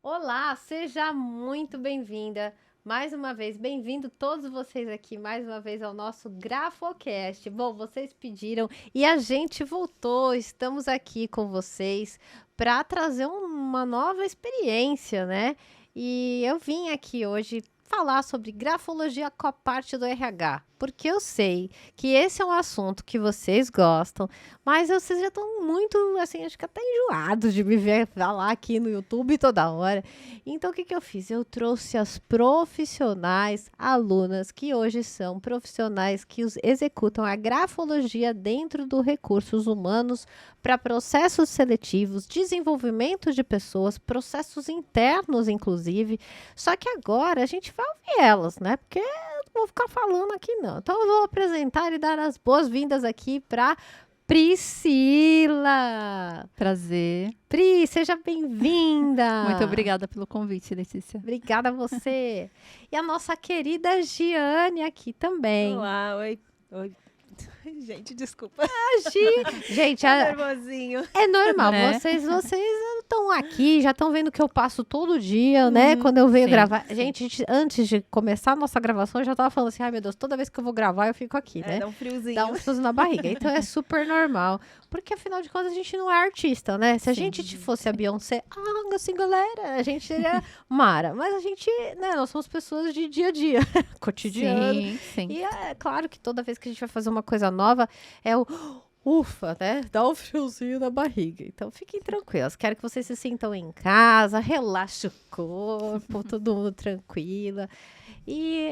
Olá, seja muito bem-vinda. Mais uma vez, bem-vindo todos vocês aqui mais uma vez ao nosso Grafocast. Bom, vocês pediram e a gente voltou. Estamos aqui com vocês para trazer uma nova experiência, né? E eu vim aqui hoje falar sobre grafologia com a parte do RH, porque eu sei que esse é um assunto que vocês gostam, mas vocês já estão muito, assim, acho que até enjoados de me ver falar aqui no YouTube toda hora. Então, o que que eu fiz? Eu trouxe as profissionais, alunas, que hoje são profissionais que executam a grafologia dentro do recursos humanos para processos seletivos, desenvolvimento de pessoas, processos internos, inclusive. Só que agora a gente vai ouvir elas, né? Porque eu não vou ficar falando aqui, não. Então, eu vou apresentar e dar as boas-vindas aqui para Priscila. Prazer. Pri, seja bem-vinda. Muito obrigada pelo convite, Letícia. Obrigada a você. E a nossa querida Giane aqui também. Olá, oi. Oi. Gente, desculpa. A Gi... Gente, Nervosinho. é normal. Né? Vocês estão aqui, já estão vendo que eu passo todo dia, né? Quando eu venho sim, gravar. sim. Gente, antes de começar a nossa gravação, eu já tava falando assim, ai meu Deus, toda vez que eu vou gravar, eu fico aqui, né? Dá um friozinho. Dá um friozinho na barriga. Então é super normal. Porque afinal de contas a gente não é artista, né? Se a Sim. gente fosse a Beyoncé, assim, galera, a gente seria Mara. Mas a gente, né, nós somos pessoas de dia a dia, cotidiano. Sim, sim. E é claro que toda vez que a gente vai fazer uma coisa nova, é o ufa, né? Dá um friozinho na barriga. Então fiquem tranquilos. Quero que vocês se sintam em casa, relaxe o corpo, todo mundo tranquila. E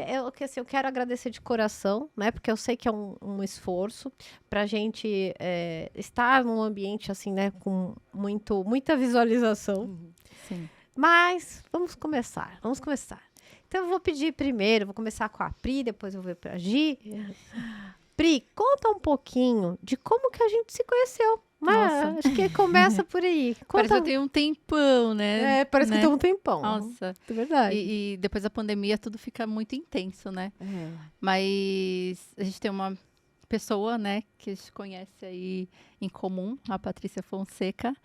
eu quero agradecer de coração, né? Porque eu sei que é um esforço para a gente estar num ambiente assim, né? Com muita visualização. Sim. Mas vamos começar. Então eu vou pedir primeiro, vou começar com a Pri, depois eu vou para a Gi. Pri, conta um pouquinho de como que a gente se conheceu. Mas Nossa. acho que começa por aí. Parece Conta. que eu tenho um tempão, né? Parece Né? que tem um tempão. Nossa. É verdade. E depois da pandemia tudo fica muito intenso, né? É. Mas a gente tem uma pessoa, né, que a gente conhece aí em comum, a Patrícia Fonseca.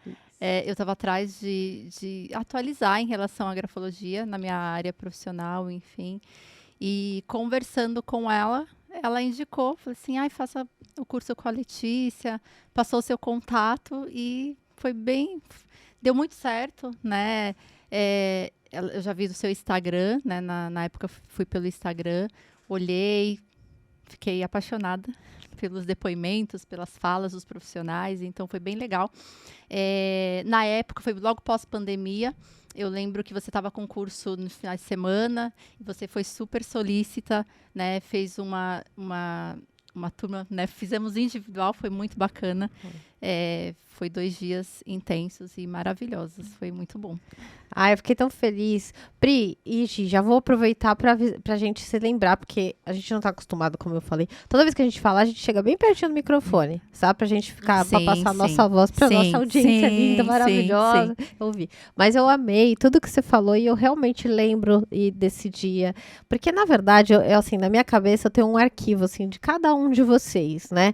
Eu estava atrás de atualizar em relação à grafologia na minha área profissional, enfim. E conversando com ela, ela indicou, falou assim, ai, faça o curso com a Letícia, passou o seu contato e foi bem, deu muito certo, né? Eu já vi do seu Instagram, né? Na época eu fui pelo Instagram, olhei, fiquei apaixonada pelos depoimentos, pelas falas dos profissionais, então foi bem legal. Na época, foi logo pós-pandemia, eu lembro que você estava com curso no final de semana, e você foi super solícita, né? Fez uma turma, né? Fizemos individual, foi muito bacana. Foi 2 dias intensos e maravilhosos, foi muito bom. Ai, eu fiquei tão feliz. Pri e Gi, já vou aproveitar pra gente se lembrar, porque a gente não tá acostumado, como eu falei. Toda vez que a gente fala, a gente chega bem pertinho do microfone, sabe? Pra gente ficar, pra Sim, passar a sim. nossa voz pra Sim, nossa audiência sim, linda, sim, maravilhosa. Ouvir. Mas eu amei tudo que você falou e eu realmente lembro desse dia. Porque, na verdade, assim, na minha cabeça eu tenho um arquivo, assim, de cada um de vocês, né?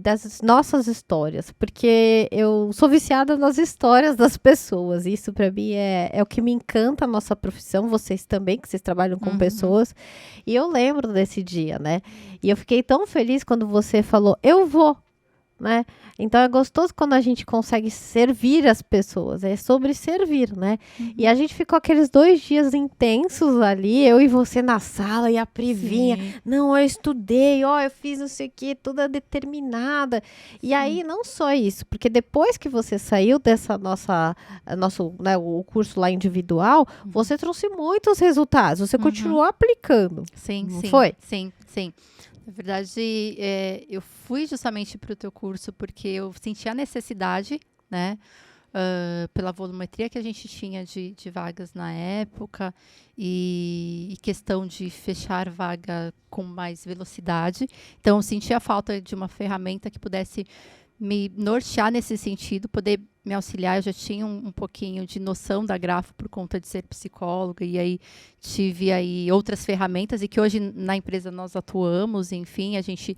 Das nossas histórias. Porque eu sou viciada nas histórias das pessoas. Isso, pra mim, é o que me encanta a nossa profissão. Vocês também, que vocês trabalham com pessoas. E eu lembro desse dia, né? E eu fiquei tão feliz quando você falou, eu vou, né? Então é gostoso quando a gente consegue servir as pessoas, é sobre servir, né? E a gente ficou aqueles 2 dias intensos ali, eu e você na sala, e a Pri vinha, não, eu estudei, ó, eu fiz não sei o que, toda determinada. E aí, não só isso, porque depois que você saiu dessa nosso, né, o curso lá individual, você trouxe muitos resultados, você continuou aplicando. Sim, Não sim. foi? Sim, sim. Na verdade, eu fui justamente para o teu curso porque eu senti a necessidade, né? Pela volumetria que a gente tinha de vagas na época e questão de fechar vaga com mais velocidade. Então, eu senti a falta de uma ferramenta que pudesse me nortear nesse sentido, poder me auxiliar. Eu já tinha um pouquinho de noção da grafo por conta de ser psicóloga, e aí tive aí outras ferramentas, e que hoje na empresa nós atuamos, enfim, a gente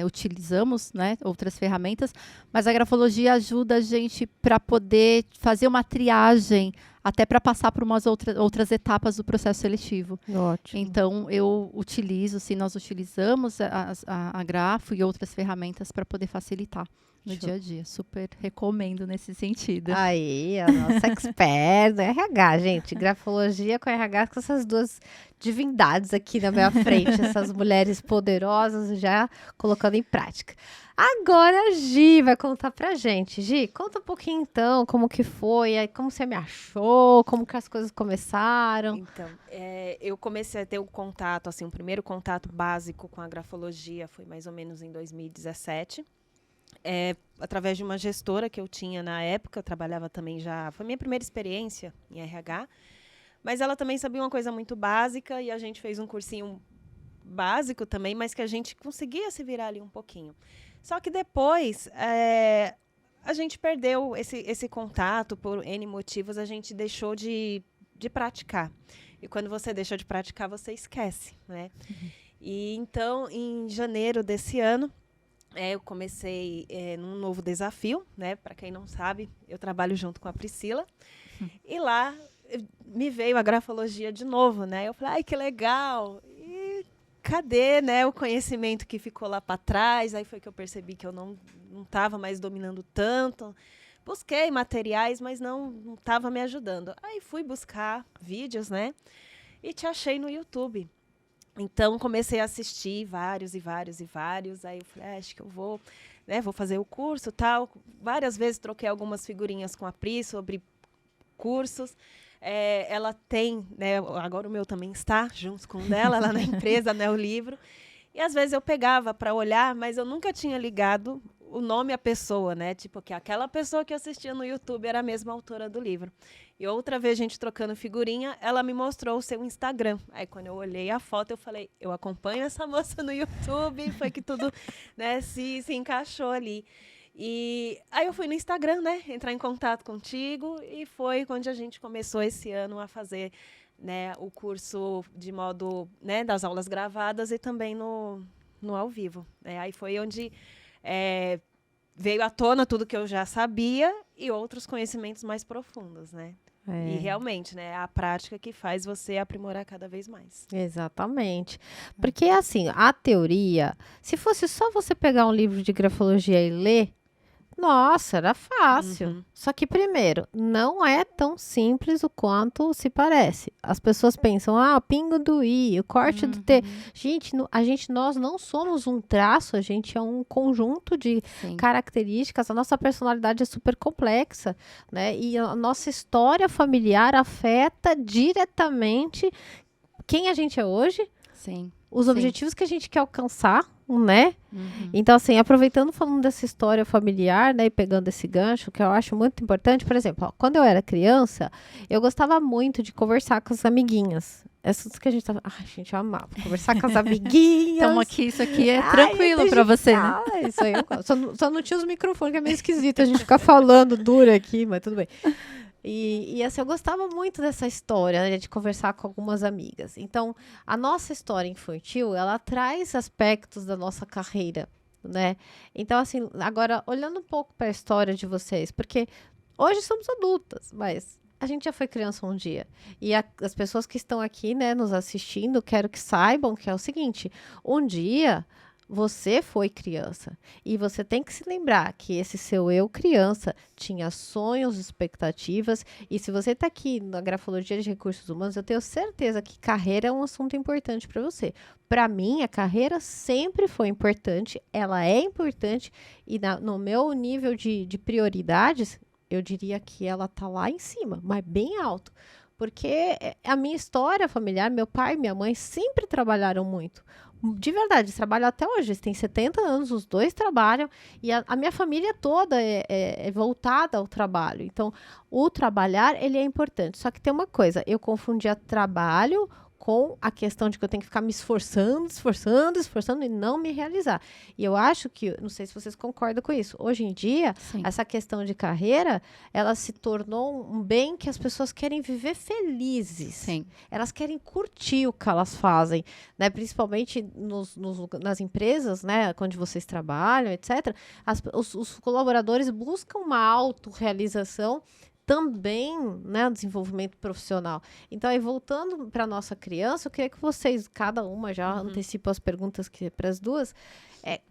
utilizamos, né, outras ferramentas, mas a grafologia ajuda a gente para poder fazer uma triagem, até para passar por umas outras etapas do processo seletivo. Ótimo. Então, eu utilizo, nós utilizamos a grafo e outras ferramentas para poder facilitar no dia a dia. Super recomendo nesse sentido. Aí, a nossa expert, RH, gente. Grafologia com RH, com essas duas divindades aqui na minha frente, essas mulheres poderosas já colocando em prática. Agora a Gi vai contar pra gente. Gi, conta um pouquinho então, como que foi, aí como você me achou, como que as coisas começaram. Então, eu comecei a ter o contato, assim, o primeiro contato básico com a grafologia foi mais ou menos em 2017. Através de uma gestora que eu tinha na época, eu trabalhava também já, foi minha primeira experiência em RH, mas ela também sabia uma coisa muito básica e a gente fez um cursinho básico também, mas que a gente conseguia se virar ali um pouquinho. Só que depois, a gente perdeu esse contato por N motivos, a gente deixou de praticar. E quando você deixa de praticar, você esquece, né? Uhum. E então, em janeiro desse ano, eu comecei num novo desafio, né? Para quem não sabe, eu trabalho junto com a Priscila. E lá me veio a grafologia de novo, né? Eu falei, ai, que legal! E cadê, né, o conhecimento que ficou lá para trás? Aí foi que eu percebi que eu não estava mais dominando tanto. Busquei materiais, mas não estava me ajudando. Aí fui buscar vídeos, né? E te achei no YouTube. Então, comecei a assistir vários. Aí eu falei, acho que eu vou, né, vou fazer o curso, tal. Várias vezes troquei algumas figurinhas com a Pri sobre cursos. Ela tem, né, agora o meu também está, junto com o dela, lá na empresa, né, o livro. E, às vezes, eu pegava para olhar, mas eu nunca tinha ligado o nome à pessoa, né? Tipo, que aquela pessoa que eu assistia no YouTube era a mesma autora do livro. E outra vez, a gente trocando figurinha, ela me mostrou o seu Instagram. Aí, quando eu olhei a foto, eu falei, eu acompanho essa moça no YouTube. Foi que tudo, né, se encaixou ali. E aí eu fui no Instagram, né, entrar em contato contigo, e foi quando a gente começou esse ano a fazer, né, o curso de modo, né, das aulas gravadas e também no ao vivo. Aí foi onde veio à tona tudo que eu já sabia e outros conhecimentos mais profundos, né? E realmente, né, a prática que faz você aprimorar cada vez mais. Exatamente. Porque, assim, a teoria, se fosse só você pegar um livro de grafologia e ler, nossa, era fácil. Uhum. Só que, primeiro, não é tão simples o quanto se parece. As pessoas pensam, o pingo do I, o corte do T. Gente, nós não somos um traço, a gente é um conjunto de características. A nossa personalidade é super complexa, né? E a nossa história familiar afeta diretamente quem a gente é hoje. Sim. Os objetivos que a gente quer alcançar, né? Então, assim, aproveitando, falando dessa história familiar, né, e pegando esse gancho, que eu acho muito importante, por exemplo, quando eu era criança, eu gostava muito de conversar com as amiguinhas. Essas que a gente tava... Ai, gente, eu amava conversar com as amiguinhas. Então, isso aqui é tranquilo pra você, né? Isso aí eu gosto. Só não tinha os microfones, que é meio esquisito a gente ficar falando duro aqui, mas tudo bem. E assim, eu gostava muito dessa história, né, de conversar com algumas amigas. Então, a nossa história infantil, ela traz aspectos da nossa carreira, né? Então, assim, agora, olhando um pouco para a história de vocês, porque hoje somos adultas, mas a gente já foi criança um dia. E as pessoas que estão aqui, né, nos assistindo, quero que saibam que é o seguinte, um dia você foi criança e você tem que se lembrar que esse seu eu criança tinha sonhos, expectativas, e se você está aqui na grafologia de recursos humanos, eu tenho certeza que carreira é um assunto importante para você. Para mim, a carreira sempre foi importante, ela é importante, e no meu nível de prioridades, eu diria que ela está lá em cima, mas bem alto. Porque a minha história familiar, meu pai e minha mãe sempre trabalharam muito. De verdade, eles trabalham até hoje, eles têm 70 anos, os dois trabalham, e a minha família toda é voltada ao trabalho. Então, o trabalhar, ele é importante. Só que tem uma coisa, eu confundia trabalho com a questão de que eu tenho que ficar me esforçando e não me realizar. E eu acho que, não sei se vocês concordam com isso, hoje em dia, Sim. essa questão de carreira, ela se tornou um bem que as pessoas querem viver felizes. Sim. Elas querem curtir o que elas fazem, né? Principalmente nas empresas, né? Onde vocês trabalham, etc. Os colaboradores buscam uma autorrealização também, né, desenvolvimento profissional. Então, aí voltando para nossa criança, eu queria que vocês, cada uma já antecipa as perguntas para as duas.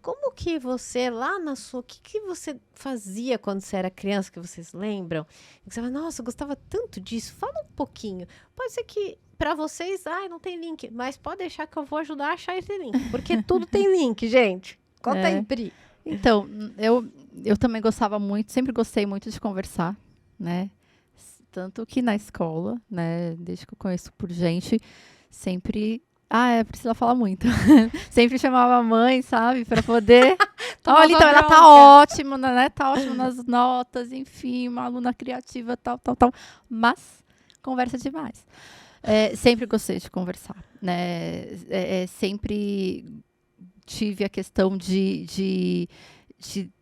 Como que você, lá na sua... O que você fazia quando você era criança, que vocês lembram? E você fala, nossa, eu gostava tanto disso. Fala um pouquinho. Pode ser que para vocês, não tem link, mas pode deixar que eu vou ajudar a achar esse link, porque tudo tem link, gente. Conta aí, Pri. Então, eu também gostava muito, sempre gostei muito de conversar, né? Tanto que na escola, né, desde que eu conheço por gente, sempre... precisa falar muito. Sempre chamava a mãe, sabe, para poder... Olha, então ela tá ótima, né? Tá ótima nas notas, enfim, uma aluna criativa, tal. Mas conversa demais. Sempre gostei de conversar, né? Sempre tive a questão de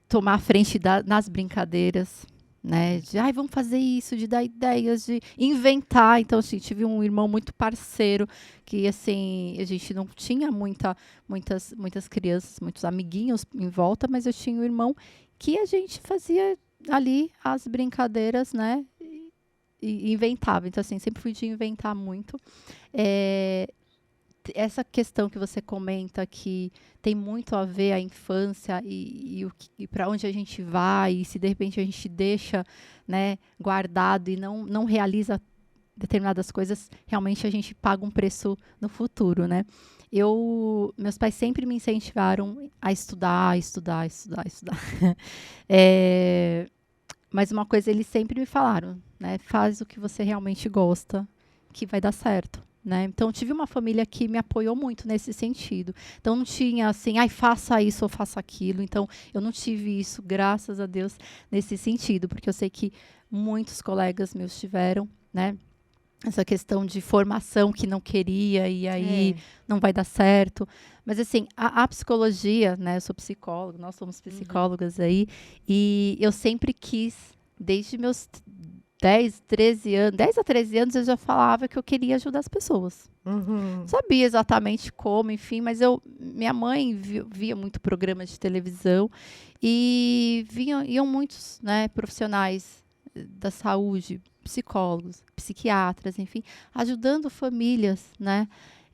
tomar a frente nas brincadeiras, né? Vamos fazer isso, de dar ideias, de inventar. Então, assim, tive um irmão muito parceiro, que, assim, a gente não tinha muitas crianças, muitos amiguinhos em volta, mas eu tinha um irmão que a gente fazia ali as brincadeiras, né? E inventava. Então, assim, sempre fui de inventar muito. Essa questão que você comenta, que tem muito a ver a infância e para onde a gente vai, e se de repente a gente deixa, né, guardado e não realiza determinadas coisas, realmente a gente paga um preço no futuro, né? Meus pais sempre me incentivaram a estudar. Mas uma coisa eles sempre me falaram, né? Faz o que você realmente gosta, que vai dar certo. Né? Então, eu tive uma família que me apoiou muito nesse sentido. Então, não tinha assim, faça isso ou faça aquilo. Então, eu não tive isso, graças a Deus, nesse sentido. Porque eu sei que muitos colegas meus tiveram, né? Essa questão de formação que não queria e aí não vai dar certo. Mas, assim, a psicologia, né? Eu sou psicóloga, nós somos psicólogas aí. E eu sempre quis, desde meus 10 a 13 anos, eu já falava que eu queria ajudar as pessoas. Não sabia exatamente como, enfim, mas minha mãe via muito programa de televisão e iam muitos, né, profissionais da saúde, psicólogos, psiquiatras, enfim, ajudando famílias, né?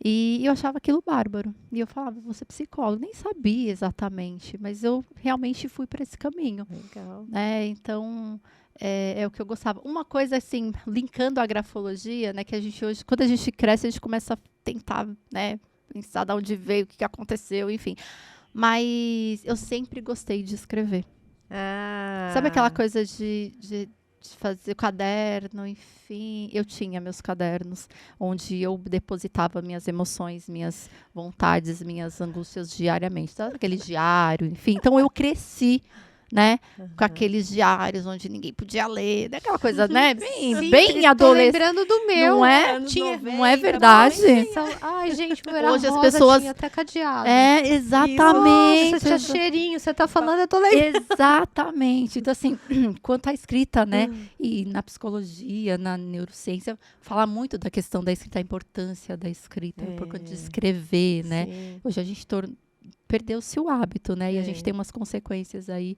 E eu achava aquilo bárbaro. E eu falava, vou ser psicóloga. Nem sabia exatamente, mas eu realmente fui para esse caminho. Legal. Então... É o que eu gostava. Uma coisa, assim, linkando a grafologia, né, que a gente hoje, quando a gente cresce, a gente começa a tentar, né, pensar de onde veio, o que aconteceu, enfim. Mas eu sempre gostei de escrever. Sabe aquela coisa de fazer caderno, enfim. Eu tinha meus cadernos, onde eu depositava minhas emoções, minhas vontades, minhas angústias diariamente. Sabe aquele diário, enfim. Então, eu cresci, né, com aqueles diários onde ninguém podia ler, aquela coisa, né, bem adolescente. Lembrando do meu, não é? Não é verdade? Ai, gente, meu era Hoje as rosa, pessoas tinha até cadeado. Exatamente. Nossa, tinha cheirinho, você tá falando, eu tô lembrando. Exatamente. Então, assim, quanto à escrita, né, e na psicologia, na neurociência, fala muito da questão da escrita, a importância da escrita, a importância de escrever, né. Sim. Hoje a gente perdeu-se o hábito, né? E a gente tem umas consequências aí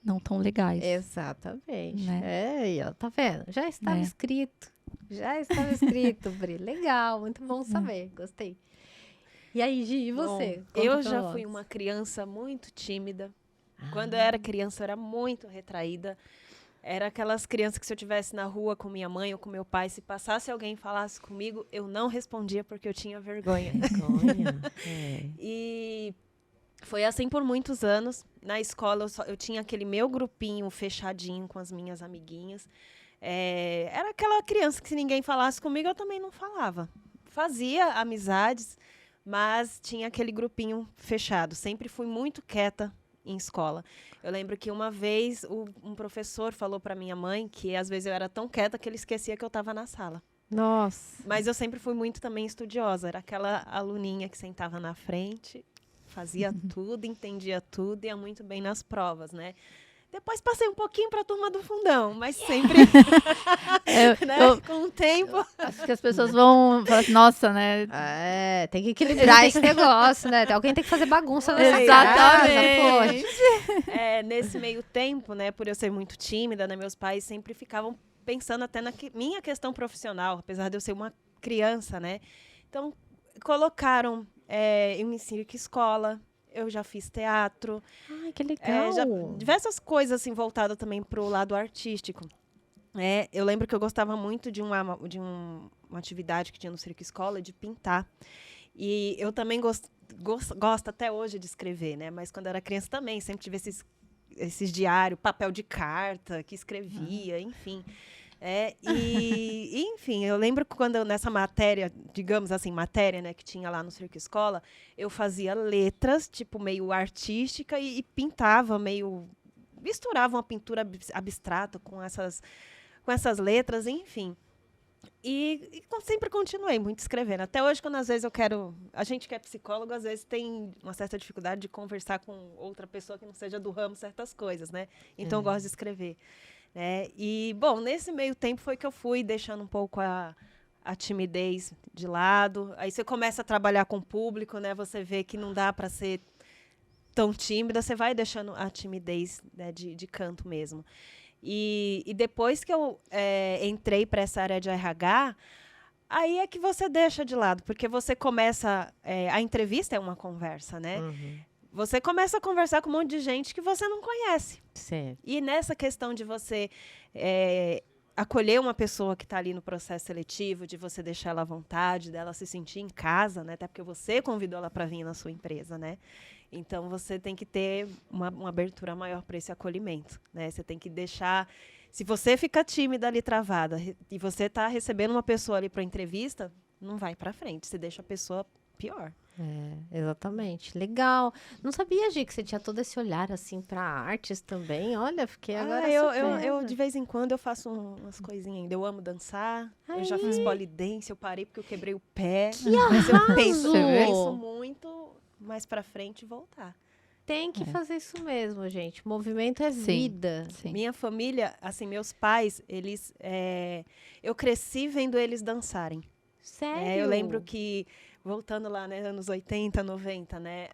não tão legais. Exatamente. Né? Tá vendo? Já estava escrito. Bri. Legal, muito bom saber. Gostei. E aí, Gi, e você? Bom, eu já fui uma criança muito tímida. Quando eu era criança, eu era muito retraída. Era aquelas crianças que se eu estivesse na rua com minha mãe ou com meu pai, se passasse alguém e falasse comigo, eu não respondia porque eu tinha vergonha. E foi assim por muitos anos. Na escola, eu tinha aquele meu grupinho fechadinho com as minhas amiguinhas. Era aquela criança que se ninguém falasse comigo, eu também não falava. Fazia amizades, mas tinha aquele grupinho fechado. Sempre fui muito quieta em escola. Eu lembro que uma vez um professor falou para minha mãe que às vezes eu era tão quieta que ele esquecia que eu estava na sala. Nossa. Mas eu sempre fui muito também estudiosa. Era aquela aluninha que sentava na frente, fazia tudo, entendia tudo, ia muito bem nas provas, né? Depois passei um pouquinho para a turma do fundão, mas sempre, né? Com o tempo. Acho que as pessoas vão falar assim, nossa, né? Tem que equilibrar esse negócio, né? Alguém tem que fazer bagunça nessa casa, Exatamente. poxa. Nesse meio tempo, né, por eu ser muito tímida, né, meus pais sempre ficavam pensando até na minha questão profissional, apesar de eu ser uma criança, né? Então, colocaram eu em circo escola, eu já fiz teatro. Ai, que legal. Diversas coisas assim voltadas também para o lado artístico. Eu lembro que eu gostava muito de uma atividade que tinha no circo escola, de pintar. E eu também gosto até hoje de escrever, né? Mas quando eu era criança também, sempre tive esses diários, papel de carta que escrevia, enfim. Enfim, eu lembro que quando nessa matéria, digamos assim, matéria, né, que tinha lá no Circo Escola, eu fazia letras, tipo, meio artística e pintava misturava uma pintura abstrata com essas letras, enfim. E sempre continuei muito escrevendo. Até hoje, quando às vezes a gente que é psicólogo, às vezes tem uma certa dificuldade de conversar com outra pessoa que não seja do ramo certas coisas, né? Então, eu gosto de escrever. E, bom, nesse meio tempo foi que eu fui deixando um pouco a timidez de lado. Aí você começa a trabalhar com o público, né? Você vê que não dá para ser tão tímida, você vai deixando a timidez, né, de canto mesmo. E depois que eu entrei para essa área de RH, aí é que você deixa de lado, porque você começa... a entrevista é uma conversa, né? Uhum. Você começa a conversar com um monte de gente que você não conhece. Certo. E nessa questão de você acolher uma pessoa que está ali no processo seletivo, de você deixar ela à vontade, dela se sentir em casa, né? Até porque você convidou ela para vir na sua empresa, né? Então, você tem que ter uma abertura maior para esse acolhimento, né? Você tem que deixar... Se você fica tímida ali, travada, e você está recebendo uma pessoa ali para entrevista, não vai para frente. Você deixa a pessoa pior. Exatamente. Legal. Não sabia, Gi, que você tinha todo esse olhar, assim, para artes também. Olha, fiquei agora eu de vez em quando, eu faço umas coisinhas ainda. Eu amo dançar. Eu já fiz polidense, eu parei porque eu quebrei o pé. Mas eu penso muito mais para frente voltar. Tem que fazer isso mesmo, gente. Movimento é vida. Sim. Minha família, assim, meus pais, eles... eu cresci vendo eles dançarem. Sério? Eu lembro que, voltando lá, né, anos 80, 90, né,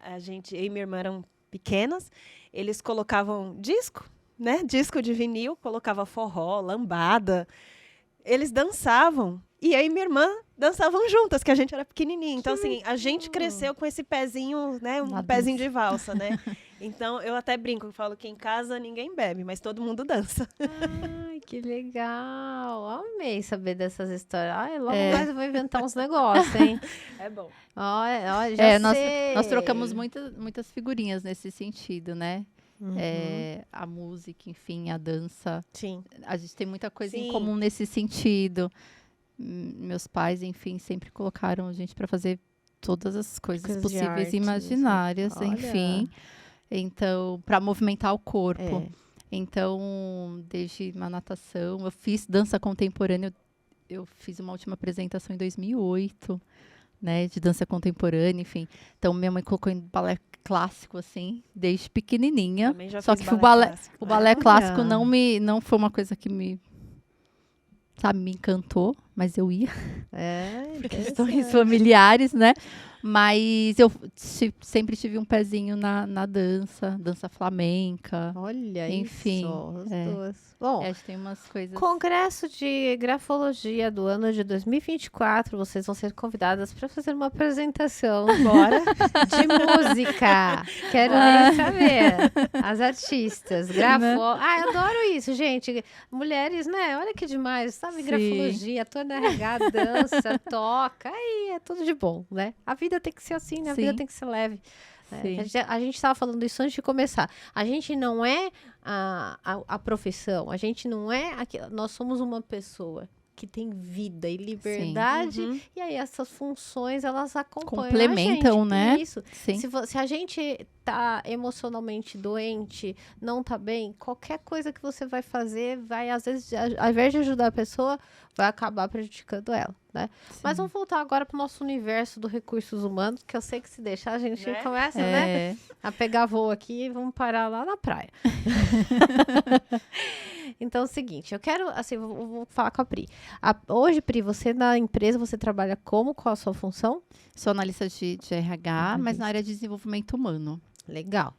eu e minha irmã eram pequenas, eles colocavam disco, né, disco de vinil, colocava forró, lambada, eles dançavam, e aí minha irmã dançavam juntas, que a gente era pequenininha. Então, assim, a gente cresceu com esse pezinho, né, pezinho de valsa, né. Então, eu até brinco, eu falo que em casa ninguém bebe, mas todo mundo dança. Ai, que legal. Amei saber dessas histórias. Ai, logo mais eu vou inventar uns negócios, hein? É bom. Olha, já sei. Nós trocamos muitas figurinhas nesse sentido, né? Uhum. A música, enfim, a dança. Sim. A gente tem muita coisa Sim. em comum nesse sentido. Meus pais, enfim, sempre colocaram a gente para fazer todas as coisas possíveis artes, e imaginárias, olha. enfim. Então, para movimentar o corpo. É. Então, desde uma natação, eu fiz dança contemporânea. Eu fiz uma última apresentação em 2008, né, de dança contemporânea, enfim. Então, minha mãe colocou em balé clássico, assim, desde pequenininha. Também já Só fiz que clássico. o balé Olha. clássico não foi uma coisa que me encantou, mas eu ia por questões familiares, né? Mas eu sempre tive um pezinho na dança flamenca. Olha Enfim, isso, as duas. Bom, Acho que tem umas coisas... Congresso de Grafologia do ano de 2024, vocês vão ser convidadas para fazer uma apresentação agora de música. Quero nem saber. As artistas, eu adoro isso, gente. Mulheres, né? Olha que demais, sabe? Sim. Grafologia, ator na regata, dança, toca, aí é tudo de bom, né? A vida tem que ser assim, né? A vida Sim. tem que ser leve. Sim. A gente estava falando isso antes de começar. A gente não é a profissão, a gente não é... Nós somos uma pessoa que tem vida e liberdade, Uhum. e aí essas funções, elas acompanham Complementam, a gente. né? Isso. Sim. Se a gente tá emocionalmente doente, não tá bem, qualquer coisa que você vai fazer vai, às vezes, ao invés de ajudar a pessoa, vai acabar prejudicando ela, né? Mas vamos voltar agora para o nosso universo dos recursos humanos, que eu sei que se deixar, a gente começa, né, a pegar voo aqui e vamos parar lá na praia. Então, é o seguinte, eu quero, assim, vou falar com a Pri. Hoje, Pri, você na empresa, você trabalha como? Qual a sua função? Sou analista de RH, mas na área de desenvolvimento humano. Legal.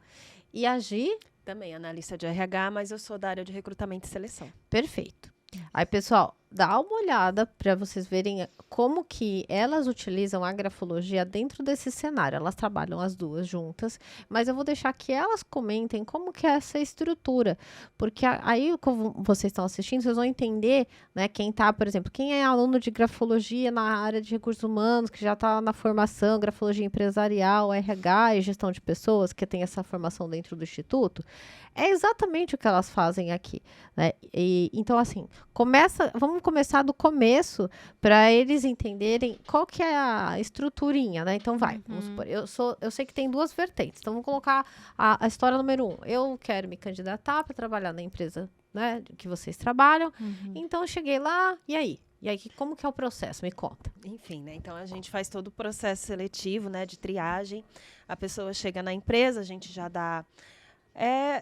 E a Gi? Também analista de RH, mas eu sou da área de recrutamento e seleção. Perfeito. Aí, pessoal, dá uma olhada para vocês verem como que elas utilizam a grafologia dentro desse cenário. Elas trabalham as duas juntas, mas eu vou deixar que elas comentem como que é essa estrutura, porque aí, como vocês estão assistindo, vocês vão entender, né, quem tá, por exemplo, quem é aluno de grafologia na área de recursos humanos, que já está na formação, grafologia empresarial, RH e gestão de pessoas, que tem essa formação dentro do Instituto, é exatamente o que elas fazem aqui, né? Então, assim, vamos começar do começo para eles entenderem qual que é a estruturinha, né? Então, vamos supor, eu sei que tem duas vertentes, então vamos colocar a história número 1. Eu quero me candidatar para trabalhar na empresa, né, que vocês trabalham, então eu cheguei lá, e aí? E aí, como que é o processo? Me conta. Enfim, né? Então, a gente faz todo o processo seletivo, né, de triagem. A pessoa chega na empresa, a gente já dá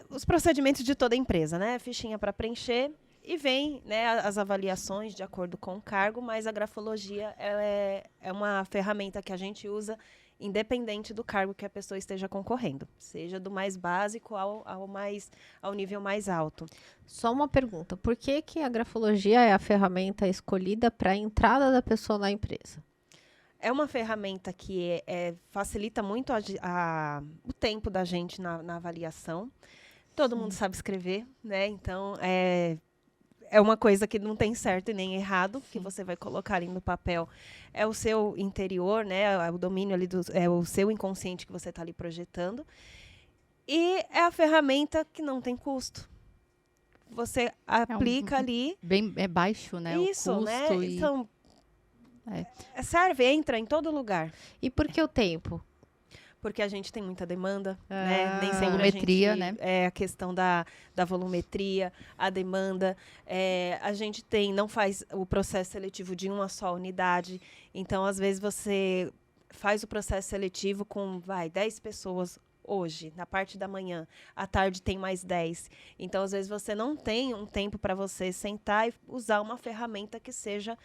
os procedimentos de toda a empresa, né? Fichinha para preencher e vem, né, as avaliações de acordo com o cargo, mas a grafologia ela é uma ferramenta que a gente usa independente do cargo que a pessoa esteja concorrendo, seja do mais básico ao nível mais alto. Só uma pergunta, por que a grafologia é a ferramenta escolhida para a entrada da pessoa na empresa? É uma ferramenta que facilita muito o tempo da gente na avaliação. Todo mundo sabe escrever, né? Então, é uma coisa que não tem certo e nem errado, que você vai colocar ali no papel. É o seu interior, né? É o domínio ali, é o seu inconsciente que você está ali projetando. E é a ferramenta que não tem custo. Você aplica ali... É baixo, né? Isso, o custo né? Então... serve, entra em todo lugar. E por que o tempo? Porque a gente tem muita demanda, né? Nem sempre volumetria, né? A questão da volumetria, a demanda. A gente não faz o processo seletivo de uma só unidade. Então, às vezes, você faz o processo seletivo com 10 pessoas hoje, na parte da manhã. À tarde tem mais 10. Então, às vezes, você não tem um tempo para você sentar e usar uma ferramenta que seja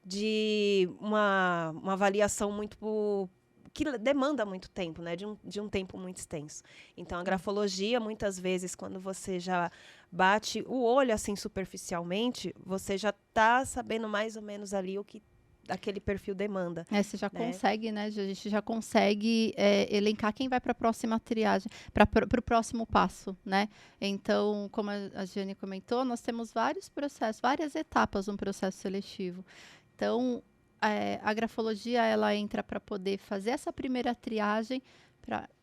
de uma avaliação muito que demanda muito tempo, né? De um tempo muito extenso. Então, a grafologia, muitas vezes, quando você já bate o olho assim superficialmente, você já está sabendo mais ou menos ali o que aquele perfil demanda. Você já consegue, né? A gente já consegue elencar quem vai para a próxima triagem, para o próximo passo, né? Então, como a Giane comentou, nós temos vários processos, várias etapas no processo seletivo. Então, a grafologia, ela entra para poder fazer essa primeira triagem,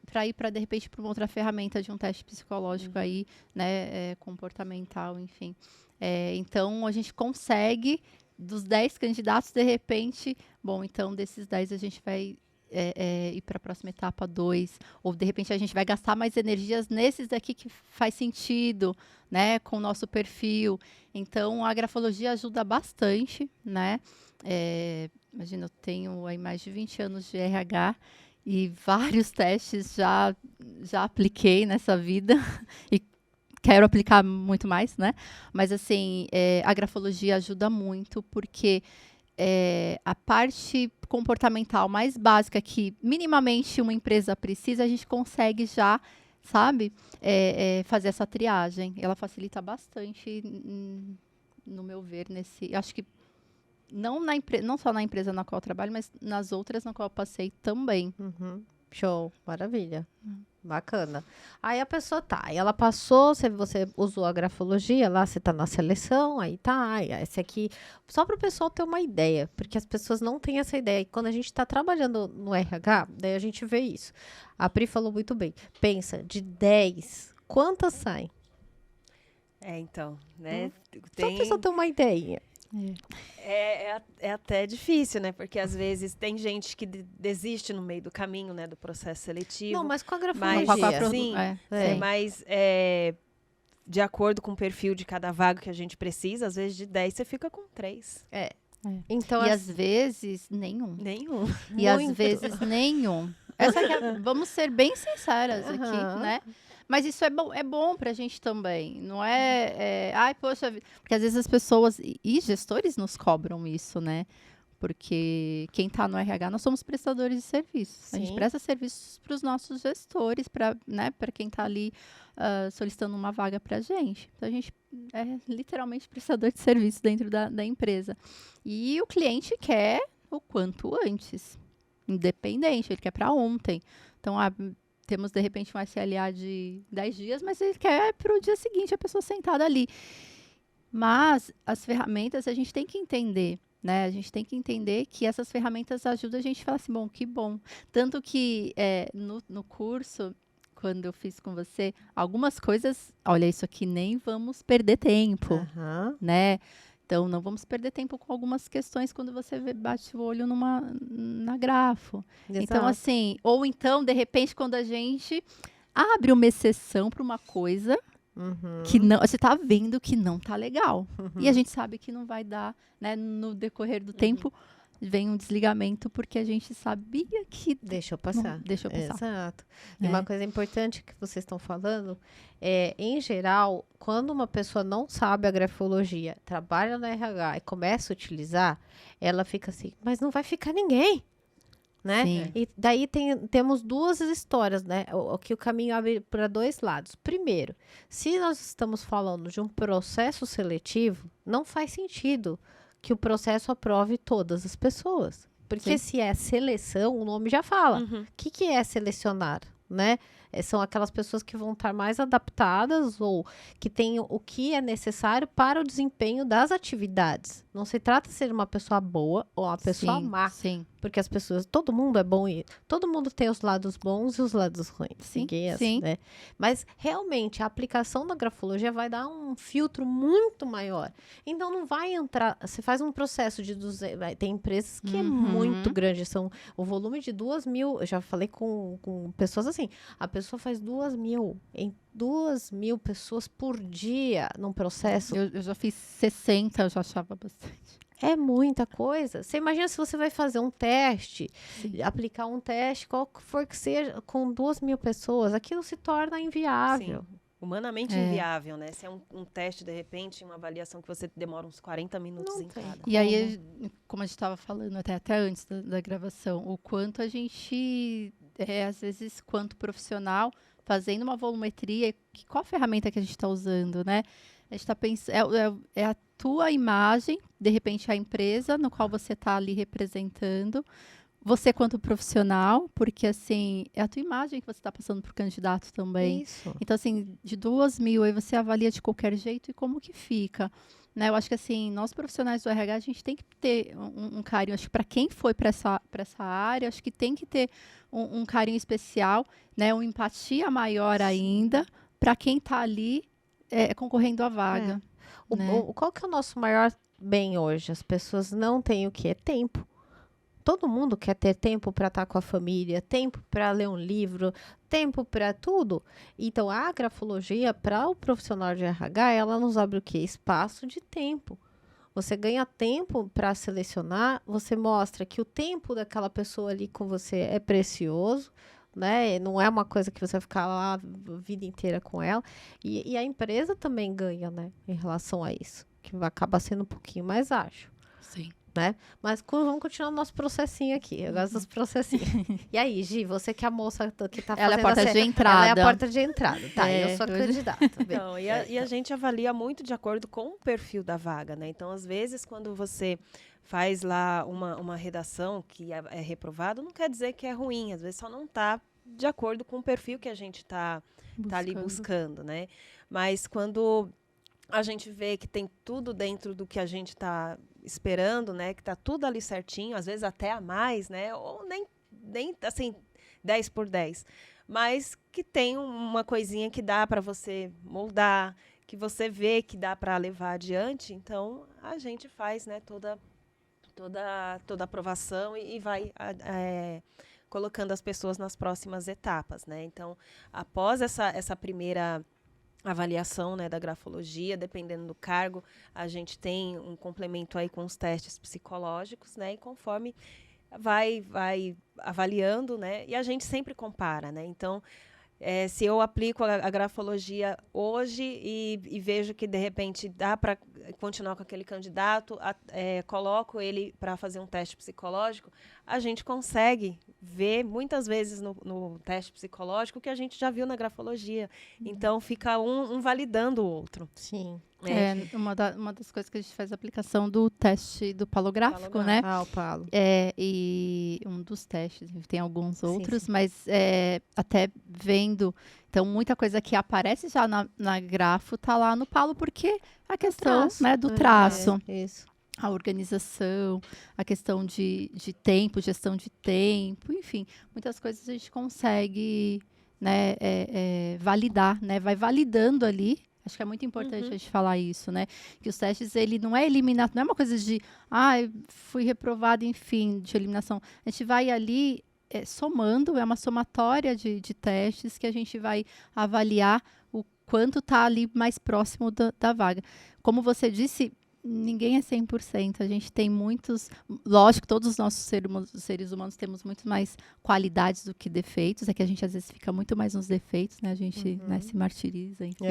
para ir para, de repente, para uma outra ferramenta de um teste psicológico aí, né, comportamental, enfim. Então, a gente consegue, dos 10 candidatos, de repente, então, desses 10 a gente vai ir para a próxima etapa 2, ou de repente a gente vai gastar mais energias nesses daqui que faz sentido, né, com o nosso perfil. Então, a grafologia ajuda bastante, né? Imagina, eu tenho aí mais de 20 anos de RH e vários testes já apliquei nessa vida e quero aplicar muito mais, né? Mas, assim, a grafologia ajuda muito porque a parte comportamental mais básica que minimamente uma empresa precisa, a gente consegue já, sabe, fazer essa triagem. Ela facilita bastante, no meu ver, acho que não só na empresa na qual eu trabalho, mas nas outras na qual eu passei também. Show, maravilha. Bacana. Aí a pessoa aí ela passou, você usou a grafologia, lá você tá na seleção, aí tá, esse aqui, só para o pessoal ter uma ideia, porque as pessoas não têm essa ideia, e quando a gente está trabalhando no RH, daí a gente vê isso. A Pri falou muito bem, pensa, de 10, quantas saem? Então, né? Só a pessoa ter uma ideia. É até difícil, né? Porque às vezes tem gente que desiste no meio do caminho, né? Do processo seletivo. Não, mas com a Mas, grafologia. sim, sim. mas de acordo com o perfil de cada vaga que a gente precisa, às vezes de 10 você fica com 3. Então, E às vezes, nenhum. Nenhum. E às Muito. vezes, nenhum. Vamos ser bem sinceras aqui, né? Mas isso é bom pra gente também. Não ai, poxa, porque às vezes as pessoas e gestores nos cobram isso, né? Porque quem está no RH, nós somos prestadores de serviços. A gente Sim. presta serviços para os nossos gestores, para quem está ali solicitando uma vaga para a gente. Então, a gente é literalmente prestador de serviço dentro da empresa. E o cliente quer o quanto antes, independente, ele quer para ontem. Então, temos, de repente, um SLA de 10 dias, mas ele quer para o dia seguinte a pessoa sentada ali. Mas as ferramentas a gente tem que entender. Né? A gente tem que entender que essas ferramentas ajudam a gente a falar assim, bom, que bom. Tanto que no curso, quando eu fiz com você, algumas coisas, olha, isso aqui nem vamos perder tempo, né? Então, não vamos perder tempo com algumas questões quando você bate o olho na grafo. Exato. Então, assim, ou então, de repente, quando a gente abre uma exceção para uma coisa que não, você tá vendo que não tá legal. E a gente sabe que não vai dar, né? No decorrer do tempo, vem um desligamento, porque a gente sabia que... Deixa eu passar. Deixa eu passar. Exato. E uma coisa importante que vocês estão falando é, em geral, quando uma pessoa não sabe a grafologia, trabalha na RH e começa a utilizar, ela fica assim, mas não vai ficar ninguém. Né? Sim. E daí temos duas histórias, né? Que o caminho abre para dois lados. Primeiro, se nós estamos falando de um processo seletivo, não faz sentido que o processo aprove todas as pessoas. Porque se é seleção, o nome já fala. O que é selecionar, né? São aquelas pessoas que vão estar mais adaptadas ou que têm o que é necessário para o desempenho das atividades. Não se trata de ser uma pessoa boa ou uma pessoa má. Sim. Porque as pessoas, todo mundo é bom e todo mundo tem os lados bons e os lados ruins. Sim, Ninguém é sim. assim, né? Mas realmente a aplicação da grafologia vai dar um filtro muito maior. Então não vai entrar, você faz um processo de 200, tem empresas que é muito grande, são o volume de 2.000, eu já falei com pessoas assim, a pessoa faz 2.000 em 2.000 pessoas por dia num processo. Eu já fiz 60, eu já achava bastante. É muita coisa. Você imagina se você vai fazer um teste, aplicar um teste, qual que for que seja, com 2.000 pessoas, aquilo se torna inviável. Sim. Humanamente inviável, né? Se é um teste, de repente, uma avaliação que você demora uns 40 minutos Não em tem. cada. E aí, como a gente estava falando até antes da gravação, o quanto a gente, às vezes, quanto profissional, fazendo uma volumetria, qual a ferramenta que a gente está usando, né? A gente está pensando, é a tua imagem, de repente a empresa no qual você está ali representando, você quanto profissional, porque assim, é a tua imagem que você está passando para o candidato também. Isso. Então, assim, de 2.000, aí você avalia de qualquer jeito e como que fica. Né? Eu acho que assim, nós profissionais do RH, a gente tem que ter um carinho, acho que para quem foi para essa área, acho que tem que ter um carinho especial, né? Uma empatia maior ainda para quem está ali concorrendo à vaga. Né? Qual que é o nosso maior bem hoje? As pessoas não têm o que? É tempo. Todo mundo quer ter tempo para estar com a família, tempo para ler um livro, tempo para tudo. Então, a grafologia, para o profissional de RH, ela nos abre o quê? Espaço de tempo. Você ganha tempo para selecionar, você mostra que o tempo daquela pessoa ali com você é precioso, né? Não é uma coisa que você vai ficar lá a vida inteira com ela. E a empresa também ganha, né? Em relação a isso, que vai acabar sendo um pouquinho mais ágil. Sim. Né? Mas vamos continuar o nosso processinho aqui. Eu gosto dos processinhos. E aí, Gi, você que é a moça que tá fazendo... Ela é a porta de entrada. Ela é a porta de entrada. Tá, eu sou a candidata. Então, e a gente avalia muito de acordo com o perfil da vaga, né? Então, às vezes, quando você faz lá uma redação que é reprovado, não quer dizer que é ruim. Às vezes, só não está de acordo com o perfil que a gente tá ali buscando, né? Mas quando a gente vê que tem tudo dentro do que a gente está esperando, né? Que tá tudo ali certinho, às vezes até a mais, né? Ou nem assim, 10 por 10. Mas que tem uma coisinha que dá para você moldar, que você vê que dá para levar adiante, então a gente faz, né, toda a aprovação e vai colocando as pessoas nas próximas etapas, né? Então, após essa primeira avaliação, né, da grafologia, dependendo do cargo, a gente tem um complemento aí com os testes psicológicos, né? E conforme vai avaliando, né? E a gente sempre compara, né? Então, se eu aplico a grafologia hoje e vejo que, de repente, dá para continuar com aquele candidato, coloco ele para fazer um teste psicológico, a gente consegue ver, muitas vezes, no teste psicológico, o que a gente já viu na grafologia. Então, fica um validando o outro. Sim. Uma das coisas que a gente faz a aplicação do teste do palográfico, né? O palo. E um dos testes, tem alguns outros, sim. mas até vendo, então muita coisa que aparece já na grafo tá lá no palo, porque a questão, né, do traço. Isso. A organização, a questão de tempo, gestão de tempo, enfim, muitas coisas a gente consegue, né, validar, né, vai validando ali. Acho que é muito importante a gente falar isso, né? Que os testes, ele não é eliminado, não é uma coisa de, fui reprovado, enfim, de eliminação. A gente vai ali somando, é uma somatória de testes que a gente vai avaliar o quanto está ali mais próximo da vaga. Como você disse, ninguém é 100%, a gente tem muitos, lógico, todos os nossos seres humanos temos muito mais qualidades do que defeitos, é que a gente às vezes fica muito mais nos defeitos, né, a gente né, se martiriza, enfim,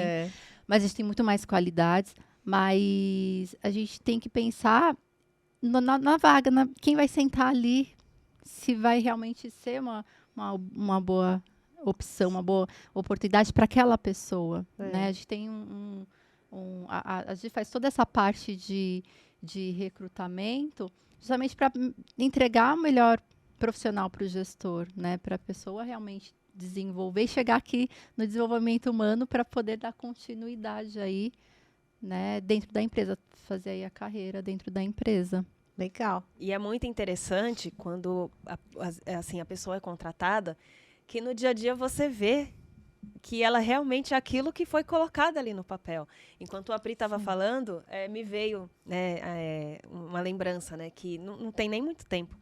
mas a gente tem muito mais qualidades, mas a gente tem que pensar na vaga, quem vai sentar ali, se vai realmente ser uma boa opção, uma boa oportunidade para aquela pessoa, né, a gente tem a gente faz toda essa parte de recrutamento justamente para entregar o melhor profissional para o gestor, né? Para a pessoa realmente desenvolver e chegar aqui no desenvolvimento humano para poder dar continuidade aí, né? Dentro da empresa, fazer aí a carreira dentro da empresa. Legal. E é muito interessante quando a pessoa é contratada, que no dia a dia você vê que ela realmente é aquilo que foi colocado ali no papel. Enquanto a Pri estava falando, me veio uma lembrança, né, que não tem nem muito tempo.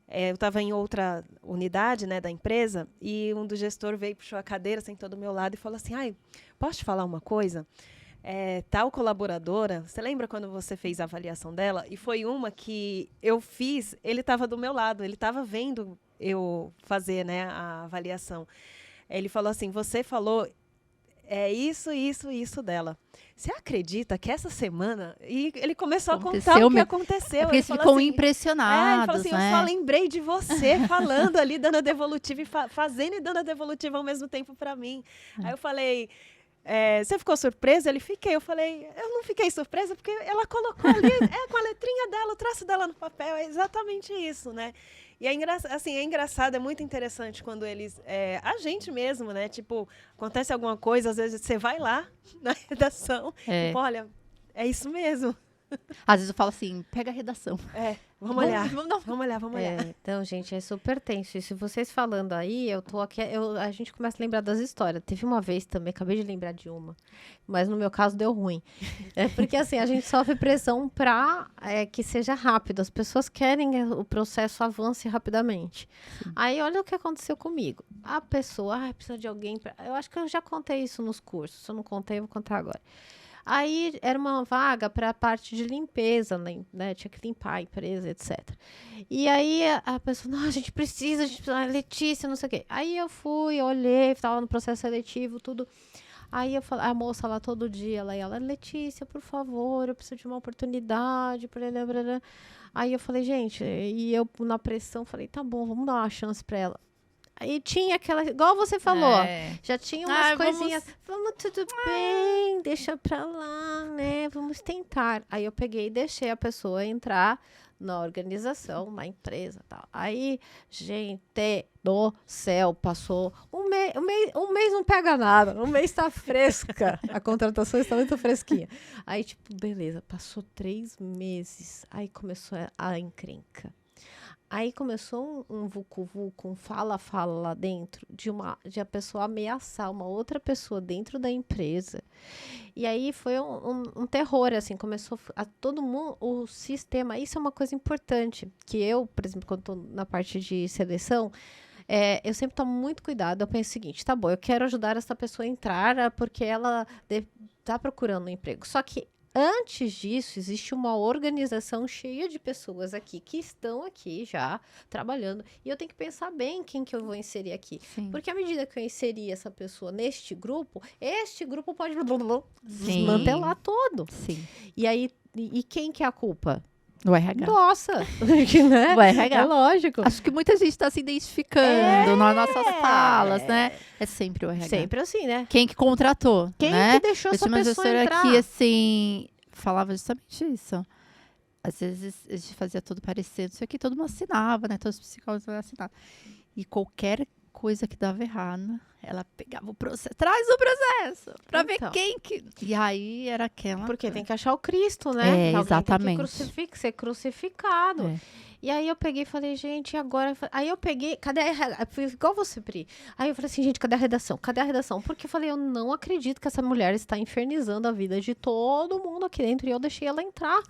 Eu estava em outra unidade, né, da empresa, e um do gestor veio, puxou a cadeira, sentou do meu lado e falou assim, posso te falar uma coisa? Tal colaboradora, você lembra quando você fez a avaliação dela? E foi uma que eu fiz, ele estava do meu lado, ele estava vendo eu fazer, né, a avaliação. Ele falou assim, você falou isso dela. Você acredita que essa semana... E ele começou a contar o que aconteceu. Porque eles ficam impressionados, ele falou assim, né? Eu só lembrei de você falando ali, dando a devolutiva, e fazendo e dando a devolutiva ao mesmo tempo para mim. Aí eu falei... você ficou surpresa? Ele, fiquei. Eu falei, eu não fiquei surpresa, porque ela colocou ali, com a letrinha dela, o traço dela no papel, é exatamente isso, né? E é engraçado, é muito interessante quando eles... a gente mesmo, né? Tipo, acontece alguma coisa, às vezes você vai lá na redação, tipo, olha, é isso mesmo. Às vezes eu falo assim, pega a redação. Vamos olhar. Então, gente, é super tenso. E se vocês falando aí, eu tô aqui, a gente começa a lembrar das histórias. Teve uma vez também, acabei de lembrar de uma, mas no meu caso deu ruim. Porque assim, a gente sofre pressão para que seja rápido. As pessoas querem que o processo avance rapidamente. Sim. Aí, olha o que aconteceu comigo. A pessoa, precisa de alguém... Eu acho que eu já contei isso nos cursos. Se eu não contei, eu vou contar agora. Aí era uma vaga para a parte de limpeza, né? Tinha que limpar a empresa, etc. E aí a pessoa, não, a gente precisa, Letícia, não sei o quê. Aí eu fui, olhei, estava no processo seletivo, tudo. Aí eu falei, a moça lá todo dia, ela, Letícia, por favor, eu preciso de uma oportunidade. Aí eu falei, gente, e eu na pressão falei, tá bom, vamos dar uma chance para ela. E tinha aquela, igual você falou, já tinha umas coisinhas, vamos tudo bem, deixa pra lá, né, vamos tentar. Aí eu peguei e deixei a pessoa entrar na organização, na empresa e tal. Aí, gente do céu, passou um mês não pega nada, um mês tá fresca, a contratação está muito fresquinha. Aí, tipo, beleza, passou 3 meses, aí começou a encrenca. Aí começou um vucu-vucu, um fala-fala lá dentro, de a pessoa ameaçar uma outra pessoa dentro da empresa. E aí foi um terror, assim, começou a todo mundo, o sistema, isso é uma coisa importante, que eu, por exemplo, quando estou na parte de seleção, eu sempre tomo muito cuidado, eu penso o seguinte, tá bom, eu quero ajudar essa pessoa a entrar, porque ela está procurando um emprego, só que antes disso, existe uma organização cheia de pessoas aqui que estão aqui já trabalhando. E eu tenho que pensar bem quem que eu vou inserir aqui. Sim. Porque à medida que eu inserir essa pessoa neste grupo, este grupo pode Sim. desmantelar todo. Sim. E aí, e quem que é a culpa? O RH. Nossa! Né? O RH. É lógico. Acho que muita gente está se identificando nas nossas falas, né? É sempre o RH. Sempre assim, né? Quem que contratou, Quem né? que deixou Eu essa tinha uma pessoa gestora entrar? que, assim, falava justamente isso. Às vezes, a gente fazia tudo parecendo. Isso aqui todo mundo assinava, né? Todos os psicólogos assinavam. E qualquer coisa que dava errado, ela pegava o processo. Traz o processo! Pra ver Então. quem que... E aí, era aquela... Porque tem que achar o Cristo, né? É, Alguém exatamente. Tem que ser crucificado. É. E aí eu peguei e falei, gente, e agora? Aí eu peguei, cadê a fui igual você, Pri. Aí eu falei assim, gente, cadê a redação? Cadê a redação? Porque eu falei, eu não acredito que essa mulher está infernizando a vida de todo mundo aqui dentro. E eu deixei ela entrar.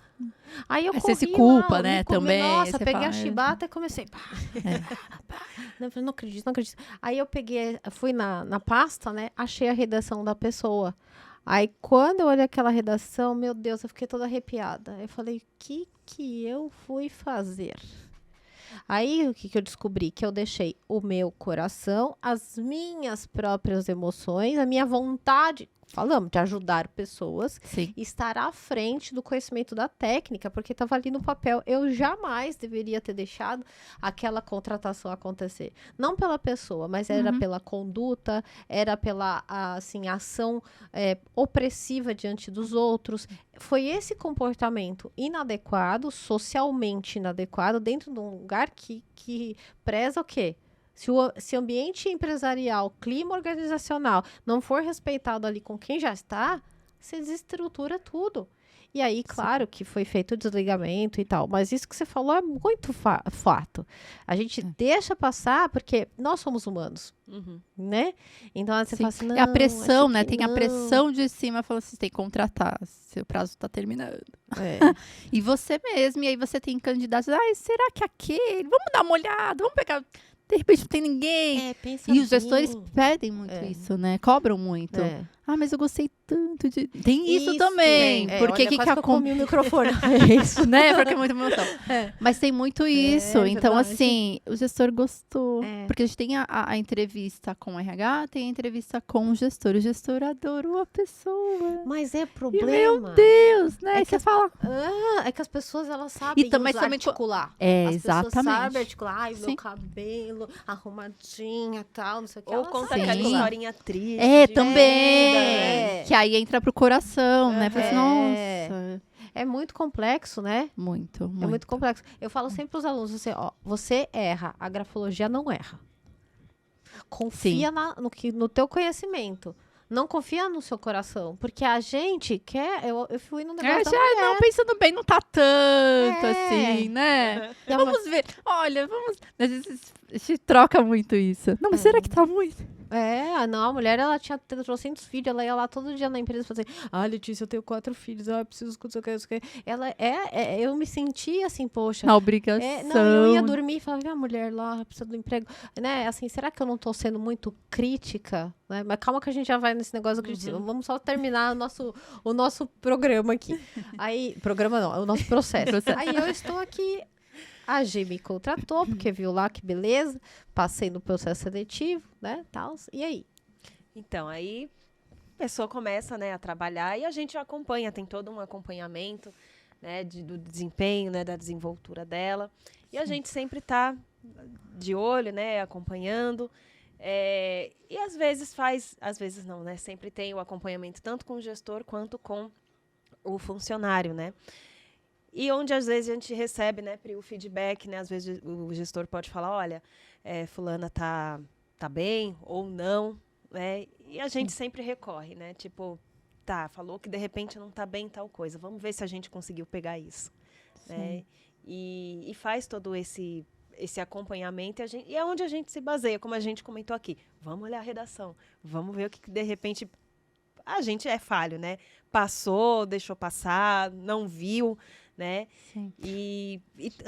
Aí eu Aí corri você se culpa, lá, né, me culpei. também, Nossa, você peguei fala, a chibata e comecei. Pá. Eu falei, não acredito, não acredito. Aí eu peguei, fui na pasta, né? Achei a redação da pessoa. Aí, quando eu olhei aquela redação, meu Deus, eu fiquei toda arrepiada. Eu falei, o que eu fui fazer? Aí, o que eu descobri? Que eu deixei o meu coração, as minhas próprias emoções, a minha vontade, falamos, de ajudar pessoas, Sim. estar à frente do conhecimento da técnica, porque estava ali no papel. Eu jamais deveria ter deixado aquela contratação acontecer. Não pela pessoa, mas era pela conduta, era pela assim, ação opressiva diante dos outros. Foi esse comportamento inadequado, socialmente inadequado, dentro de um lugar que preza o quê? Se o ambiente empresarial, clima organizacional não for respeitado ali com quem já está, você desestrutura tudo. E aí, claro que foi feito o desligamento e tal, mas isso que você falou é muito fato. A gente deixa passar porque nós somos humanos, né? Então, aí você fala assim, não, é a pressão, acho né? que Tem não. a pressão de cima, falando assim, tem que contratar, seu prazo está terminando. É. E você mesmo, e aí você tem candidatos, ai, será que aquele? Vamos dar uma olhada, vamos pegar... De repente não tem ninguém. Pensa E os bem. gestores pedem muito isso, né? Cobram muito. É. Ah, mas eu gostei tanto de... Tem isso, Isso, também. tem. Porque Olha, que quase a que eu comi o microfone. É isso, né? Porque é muita emoção. Mas tem muito isso. É Então, verdade. assim, o gestor gostou. É. Porque a gente tem a entrevista com o RH, tem a entrevista com o gestor. O gestor adorou a pessoa. Mas é E, problema. meu Deus, né? É Aí que você fala... é que as pessoas, elas sabem também somente- articular. É, As pessoas exatamente. sabem articular. Ai, Sim. meu cabelo arrumadinha e tal, não sei o que. Ou Elas conta sabem aquela Sim. articular. historinha triste. É, de também. É. Que aí entra pro coração, né? Fala assim, É. nossa. É muito complexo, né? Muito, muito. É muito complexo. Eu falo sempre pros alunos, você erra, a grafologia não erra. Confia no teu conhecimento. Não confia no seu coração. Porque a gente quer... Eu fui num negócio da mulher. Não, pensando bem, não tá tanto É. assim, né? É uma- Vamos ver. Olha, vamos... Às vezes a gente troca muito isso. Não, mas será que tá muito? Não, a mulher, ela tinha 300 filhos, ela ia lá todo dia na empresa fazer, Letícia, eu tenho 4 filhos, eu preciso, não sei o que, não sei o que. Ela eu me sentia assim, poxa. Na obrigação. Não, eu ia dormir e falava, a mulher lá, precisa do emprego, né, assim, será que eu não tô sendo muito crítica, né, mas calma que a gente já vai nesse negócio crítico, vamos só terminar o nosso programa aqui, aí, programa não, é o nosso processo. Aí eu estou aqui, a G me contratou, porque viu lá que beleza, passei no processo seletivo, né, tal, e aí? Então, aí a pessoa começa, né, a trabalhar e a gente acompanha, tem todo um acompanhamento, né, do desempenho, né, da desenvoltura dela. E a gente sempre está de olho, né, acompanhando. E às vezes às vezes não, né, sempre tem o acompanhamento tanto com o gestor quanto com o funcionário, né. E onde, às vezes, a gente recebe, né, o feedback, né, às vezes o gestor pode falar, olha, fulana tá bem ou não, né, e a gente sempre recorre, né, tipo, falou que de repente não tá bem tal coisa, vamos ver se a gente conseguiu pegar isso, né, e faz todo esse esse acompanhamento e é onde a gente se baseia, como a gente comentou aqui. Vamos olhar a redação, vamos ver o que de repente a gente é falho, né? Passou, deixou passar, não viu, né? Sim. E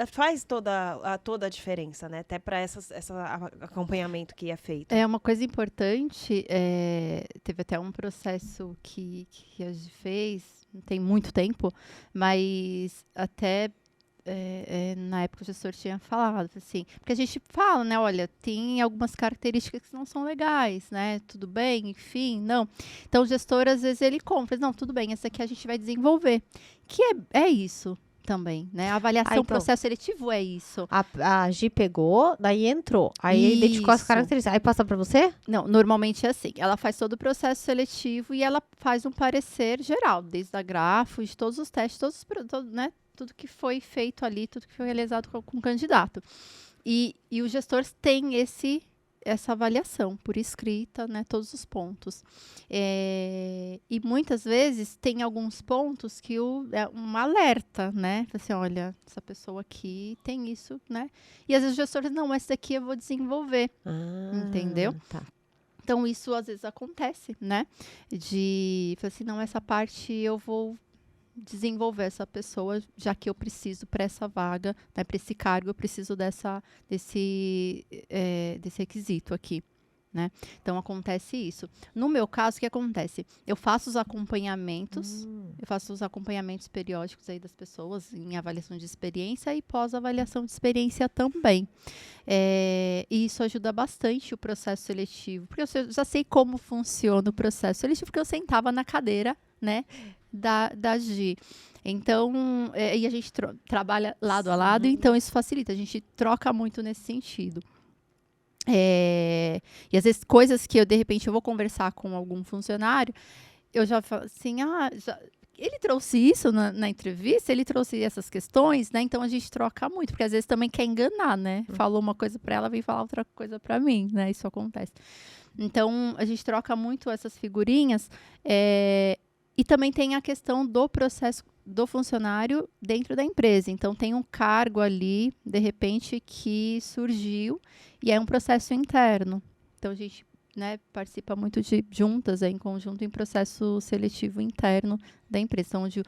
faz toda a diferença, né? Até para esse acompanhamento que é feito. É uma coisa importante, teve até um processo que a gente fez, não tem muito tempo, mas até na época o gestor tinha falado, assim, porque a gente fala, né, olha, tem algumas características que não são legais, né, tudo bem, enfim, não. Então o gestor, às vezes, ele compra, não, tudo bem, essa aqui a gente vai desenvolver, que é isso também, né, a avaliação, então, processo seletivo é isso. A Gi pegou, daí entrou, aí identificou as características, aí passa para você? Não, normalmente é assim, ela faz todo o processo seletivo e ela faz um parecer geral, desde a grafo, de todos os testes, né, tudo que foi feito ali, tudo que foi realizado com o candidato. E o gestor tem essa avaliação por escrita, né, todos os pontos. E muitas vezes tem alguns pontos que é um alerta, né? Assim, olha, essa pessoa aqui tem isso, né? E às vezes o gestor diz, não, esse daqui eu vou desenvolver, entendeu? Tá. Então, isso às vezes acontece, né? De, assim, não, essa parte eu vou desenvolver essa pessoa, já que eu preciso para essa vaga, né, para esse cargo, eu preciso desse requisito aqui, né? Então, acontece isso. No meu caso, o que acontece? Eu faço os acompanhamentos, periódicos aí das pessoas em avaliação de experiência e pós-avaliação de experiência também. E isso ajuda bastante o processo seletivo, porque eu já sei como funciona o processo seletivo, porque eu sentava na cadeira, né, da Gi. Então, e a gente trabalha lado a lado, então isso facilita, a gente troca muito nesse sentido. E às vezes coisas que de repente eu vou conversar com algum funcionário, eu já falo assim, ele trouxe isso na entrevista, ele trouxe essas questões, né? Então a gente troca muito, porque às vezes também quer enganar, né? Falou uma coisa para ela, vem falar outra coisa para mim, né? Isso acontece. Então a gente troca muito essas figurinhas. E também tem a questão do processo do funcionário dentro da empresa. Então, tem um cargo ali, de repente, que surgiu e é um processo interno. Então, a gente, né, participa muito de juntas, em conjunto, em processo seletivo interno da empresa, onde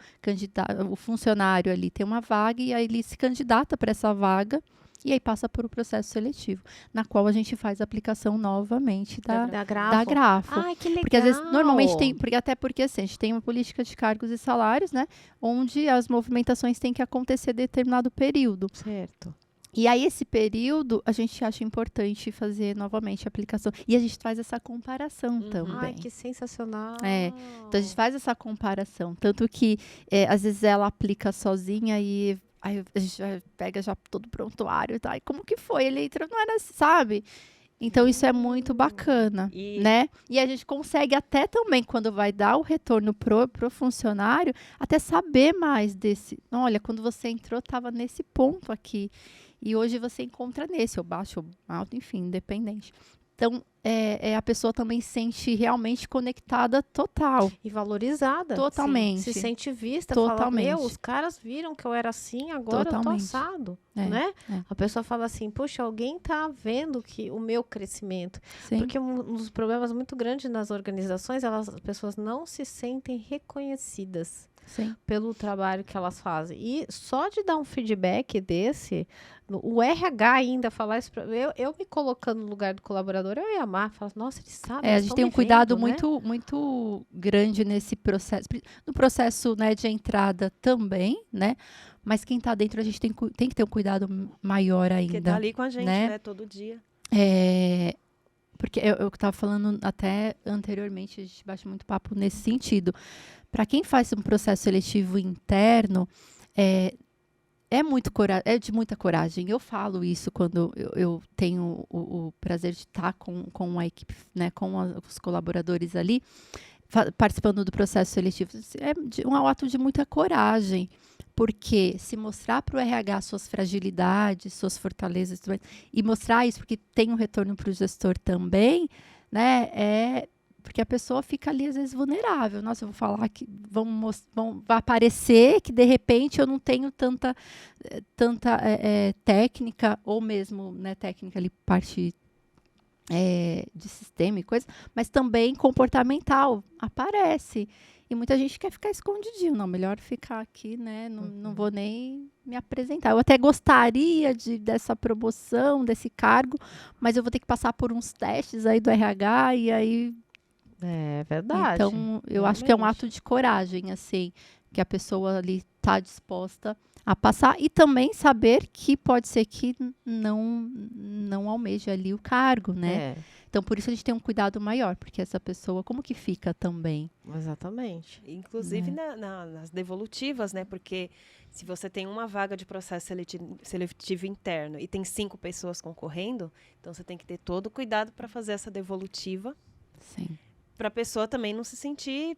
o funcionário ali tem uma vaga e aí ele se candidata para essa vaga e aí passa por um processo seletivo, na qual a gente faz a aplicação novamente da grafo. Ai, que legal! Porque às vezes, normalmente até porque assim, a gente tem uma política de cargos e salários, né? Onde as movimentações têm que acontecer em determinado período. Certo. E aí, esse período, a gente acha importante fazer novamente a aplicação. E a gente faz essa comparação também. Ai, que sensacional! Então, a gente faz essa comparação. Tanto que, às vezes, ela aplica sozinha e aí a gente pega já todo o prontuário, tá? E como que foi? Ele entrou, não era assim, sabe? Então, isso é muito bacana, né? E a gente consegue até também, quando vai dar o retorno pro funcionário, até saber mais desse... Olha, quando você entrou, estava nesse ponto aqui. E hoje você encontra nesse, ou baixo, ou alto, enfim, independente. Então, a pessoa também se sente realmente conectada total. E valorizada. Totalmente. Sim. Se sente vista. Totalmente. Fala, os caras viram que eu era assim, agora eu tô assado. Né? A pessoa fala assim, puxa, alguém tá vendo o meu crescimento. Sim. Porque um dos problemas muito grandes nas organizações, as pessoas não se sentem reconhecidas. Sim. Pelo trabalho que elas fazem. E só de dar um feedback desse, o RH ainda falar isso, eu me colocando no lugar do colaborador, eu ia amar, falar, nossa, eles sabem. A gente tem um cuidado muito, muito grande nesse processo, no processo, né, de entrada também, né? Mas quem está dentro, a gente tem que ter um cuidado maior ainda. Porque tá ali com a gente, né, todo dia. Porque eu estava falando até anteriormente, a gente bate muito papo nesse sentido. Para quem faz um processo seletivo interno, é de muita coragem. Eu falo isso quando eu tenho o prazer de estar com a equipe, né, com os colaboradores ali, participando do processo seletivo. É um ato de muita coragem, porque se mostrar para o RH suas fragilidades, suas fortalezas, e mostrar isso, porque tem um retorno para o gestor também, né, Porque a pessoa fica ali, às vezes, vulnerável. Nossa, eu vou falar que vai aparecer que, de repente, eu não tenho tanta técnica, ou mesmo, né, técnica ali, parte de sistema e coisa, mas também comportamental. Aparece. E muita gente quer ficar escondidinho. Não, melhor ficar aqui, né? Não vou nem me apresentar. Eu até gostaria dessa promoção, desse cargo, mas eu vou ter que passar por uns testes aí do RH e aí... É verdade. Então, eu acho que é um ato de coragem, assim, que a pessoa ali está disposta a passar. E também saber que pode ser que não almeje ali o cargo, né? Então, por isso a gente tem um cuidado maior, porque essa pessoa, como que fica também? Exatamente. Inclusive nas devolutivas, né? Porque se você tem uma vaga de processo seletivo interno e tem 5 pessoas concorrendo, então você tem que ter todo o cuidado para fazer essa devolutiva. Sim. Para a pessoa também não se sentir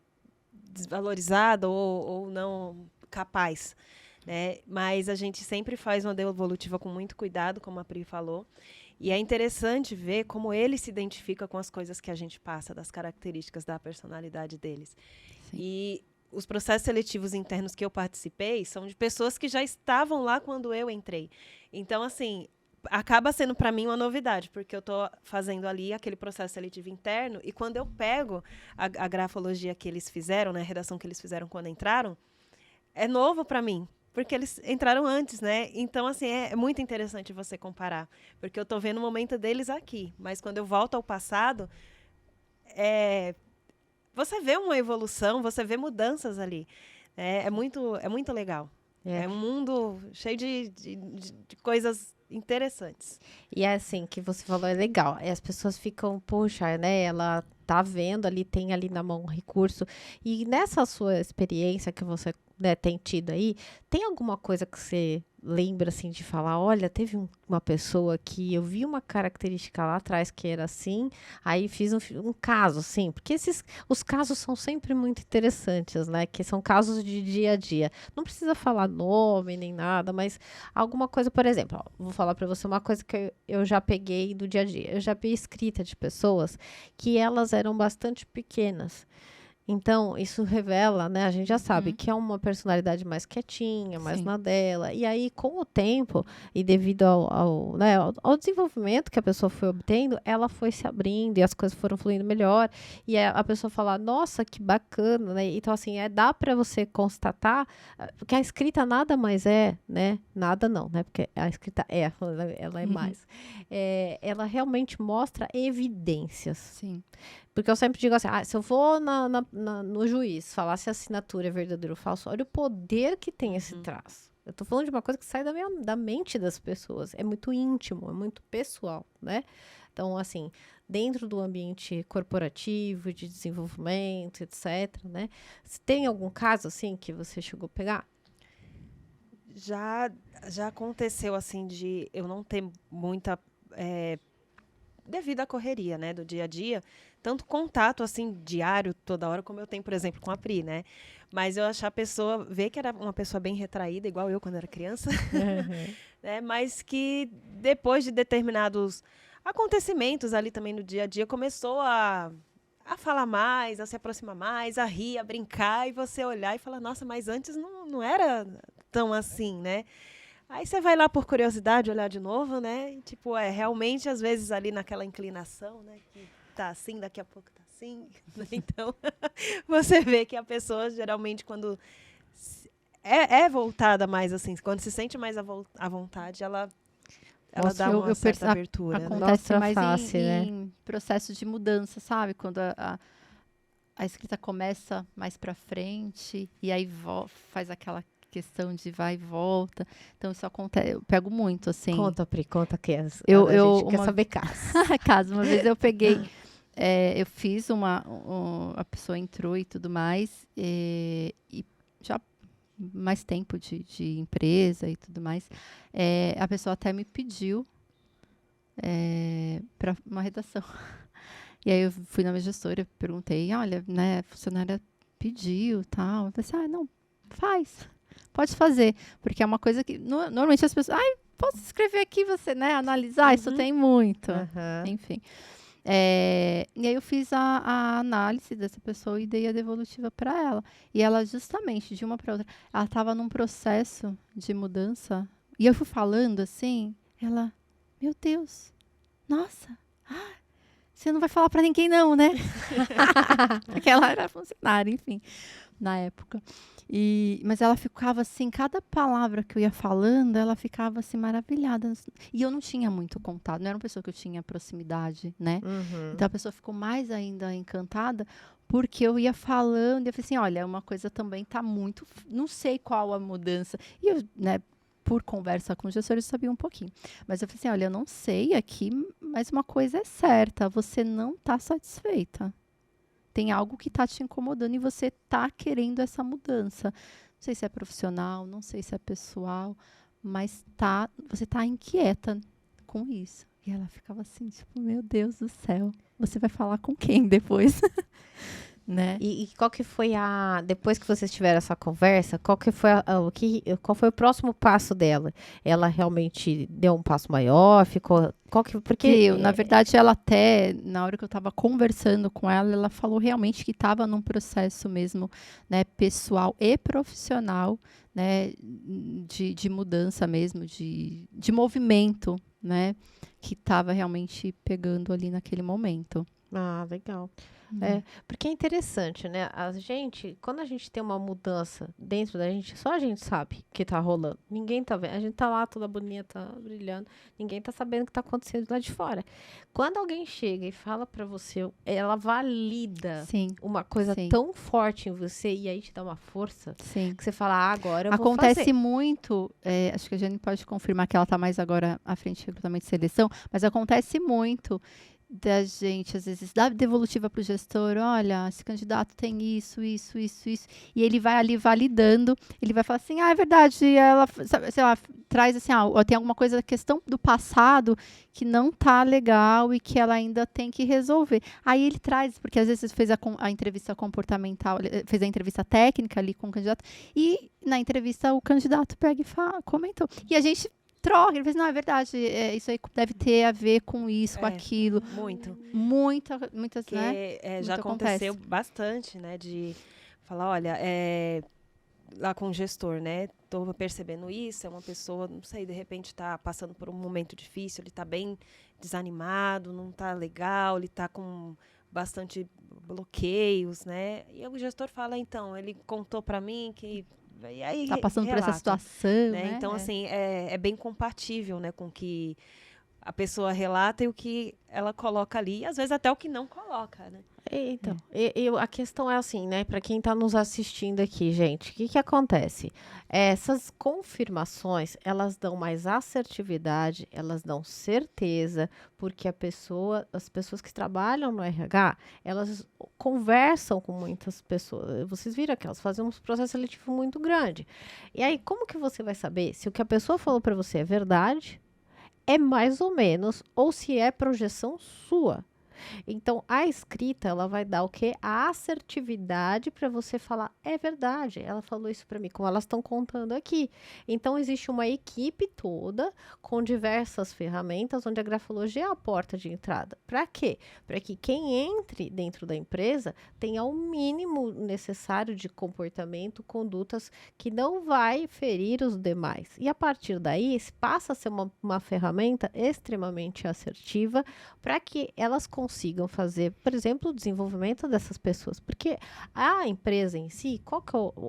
desvalorizada ou não capaz, né? Mas a gente sempre faz uma devolutiva com muito cuidado, como a Pri falou. E é interessante ver como ele se identifica com as coisas que a gente passa, das características da personalidade deles. Sim. E os processos seletivos internos que eu participei são de pessoas que já estavam lá quando eu entrei. Então, assim, acaba sendo para mim uma novidade, porque eu estou fazendo ali aquele processo seletivo interno e quando eu pego a grafologia que eles fizeram, né, a redação que eles fizeram quando entraram, é novo para mim. Porque eles entraram antes, né? Então, assim, é muito interessante você comparar. Porque eu estou vendo o momento deles aqui. Mas quando eu volto ao passado, você vê uma evolução, você vê mudanças ali. É muito legal. É um mundo cheio de coisas interessantes. E é assim, que você falou, é legal. E as pessoas ficam, poxa, né? Ela tá vendo ali, tem ali na mão um recurso. E nessa sua experiência que você, né, tem tido aí, tem alguma coisa que você lembra, assim, de falar, olha, teve uma pessoa que eu vi uma característica lá atrás que era assim, aí fiz um caso, assim, porque os casos são sempre muito interessantes, né, que são casos de dia a dia. Não precisa falar nome nem nada, mas alguma coisa, por exemplo, ó, vou falar para você uma coisa que eu já peguei do dia a dia. Eu já vi escrita de pessoas que elas eram bastante pequenas. Então, isso revela, né? A gente já sabe que é uma personalidade mais quietinha, mais na dela. E aí, com o tempo, e devido ao desenvolvimento que a pessoa foi obtendo, ela foi se abrindo e as coisas foram fluindo melhor. E a pessoa fala, nossa, que bacana, né? Então, assim, dá para você constatar que a escrita nada mais é, né? Nada não, né? Porque a escrita ela é mais. Ela realmente mostra evidências. Sim. Porque eu sempre digo assim, se eu vou no juiz falar se a assinatura é verdadeira ou falsa, olha o poder que tem esse traço. Eu tô falando de uma coisa que sai da mente das pessoas. É muito íntimo, é muito pessoal, né? Então, assim, dentro do ambiente corporativo, de desenvolvimento, etc., né? Se tem algum caso, assim, que você chegou a pegar? Já aconteceu, assim, de eu não ter muita... devido à correria, né, do dia a dia, tanto contato, assim, diário, toda hora, como eu tenho, por exemplo, com a Pri, né? Mas eu achar a pessoa, ver que era uma pessoa bem retraída, igual eu quando era criança, né? Mas que depois de determinados acontecimentos ali também no dia a dia, começou a falar mais, a se aproximar mais, a rir, a brincar, e você olhar e falar, nossa, mas antes não era tão assim, né? Aí você vai lá por curiosidade olhar de novo, né? E, tipo, realmente, às vezes, ali naquela inclinação, né? Que tá assim, daqui a pouco tá assim. Então, você vê que a pessoa, geralmente, quando é voltada mais assim, quando se sente mais à vontade, ela dá uma certa abertura. Acontece mais face, em processo de mudança, sabe? Quando a escrita começa mais para frente e aí faz aquela questão de vai e volta. Então, isso acontece. Eu pego muito, assim. Conta, Pri, conta que a gente quer saber caso. Caso, uma vez eu peguei... eu fiz a pessoa entrou e tudo mais, e já mais tempo de empresa e tudo mais, a pessoa até me pediu para uma redação. E aí eu fui na minha gestora, perguntei, olha, né, a funcionária pediu, tal. Eu falei assim, não, pode fazer, porque é uma coisa que normalmente as pessoas, posso escrever aqui, você, né, analisar, isso tem muito, enfim. E aí eu fiz a análise dessa pessoa e dei a devolutiva para ela. E ela, justamente, de uma para outra, ela estava num processo de mudança. E eu fui falando assim, ela, meu Deus, nossa, você não vai falar para ninguém não, né? Porque ela era funcionária, enfim, na época. Mas ela ficava assim, cada palavra que eu ia falando, ela ficava assim maravilhada. E eu não tinha muito contato, não era uma pessoa que eu tinha proximidade, né? Então a pessoa ficou mais ainda encantada, porque eu ia falando, e eu falei assim, olha, uma coisa também tá muito, não sei qual a mudança. E eu, né, por conversa com o gestor, eu sabia um pouquinho. Mas eu falei assim, olha, eu não sei aqui, mas uma coisa é certa, você não tá satisfeita. Tem algo que está te incomodando e você está querendo essa mudança. Não sei se é profissional, não sei se é pessoal, mas você está inquieta com isso. E ela ficava assim, tipo, meu Deus do céu, você vai falar com quem depois? Né? E qual que foi depois que vocês tiveram essa conversa, qual que foi qual foi o próximo passo dela? Ela realmente deu um passo maior, porque Na verdade, ela até, na hora que eu estava conversando com ela, ela falou realmente que estava num processo mesmo, né, pessoal e profissional, né, de mudança mesmo, de movimento, né, que estava realmente pegando ali naquele momento. Ah, legal. Porque é interessante, né? Quando a gente tem uma mudança dentro da gente, só a gente sabe que tá rolando. Ninguém tá vendo. A gente tá lá toda bonita, brilhando. Ninguém tá sabendo o que tá acontecendo lá de fora. Quando alguém chega e fala pra você, ela valida uma coisa tão forte em você e aí te dá uma força que você fala, agora eu vou fazer. Acontece muito, acho que a Jane pode confirmar que ela tá mais agora à frente de recrutamento e seleção, mas acontece muito da gente, às vezes, dar devolutiva para o gestor, olha, esse candidato tem isso, isso, isso, isso, e ele vai ali validando, ele vai falar assim, é verdade, ela, sei lá, traz assim, tem alguma coisa, questão do passado que não tá legal e que ela ainda tem que resolver. Aí ele traz, porque às vezes fez a entrevista comportamental, fez a entrevista técnica ali com o candidato, e na entrevista o candidato pega e comentou. E a gente troca, ele fez, não, é verdade, isso aí deve ter a ver com isso, com aquilo. Muitas, né? Já aconteceu bastante, né, de falar, olha, lá com o gestor, né, tô percebendo isso, é uma pessoa, não sei, de repente tá passando por um momento difícil, ele tá bem desanimado, não tá legal, ele tá com bastante bloqueios, né, e o gestor fala, então, ele contou para mim que e aí, tá passando por essa situação, né? Então, assim, é bem compatível, né, com o que a pessoa relata e o que ela coloca ali, e às vezes até o que não coloca, né? Então, a questão é assim, né? Para quem está nos assistindo aqui, gente, o que acontece? Essas confirmações, elas dão mais assertividade, elas dão certeza, porque as pessoas que trabalham no RH, elas conversam com muitas pessoas. Vocês viram que elas fazem um processo seletivo muito grande. E aí, como que você vai saber se o que a pessoa falou para você é verdade, é mais ou menos, ou se é projeção sua? Então, a escrita, ela vai dar o quê? A assertividade para você falar, é verdade, ela falou isso para mim, como elas estão contando aqui. Então, existe uma equipe toda com diversas ferramentas, onde a grafologia é a porta de entrada. Para quê? Para que quem entre dentro da empresa tenha o mínimo necessário de comportamento, condutas que não vai ferir os demais. E a partir daí, passa a ser uma ferramenta extremamente assertiva para que elas consigam fazer, por exemplo, o desenvolvimento dessas pessoas. Porque a empresa em si,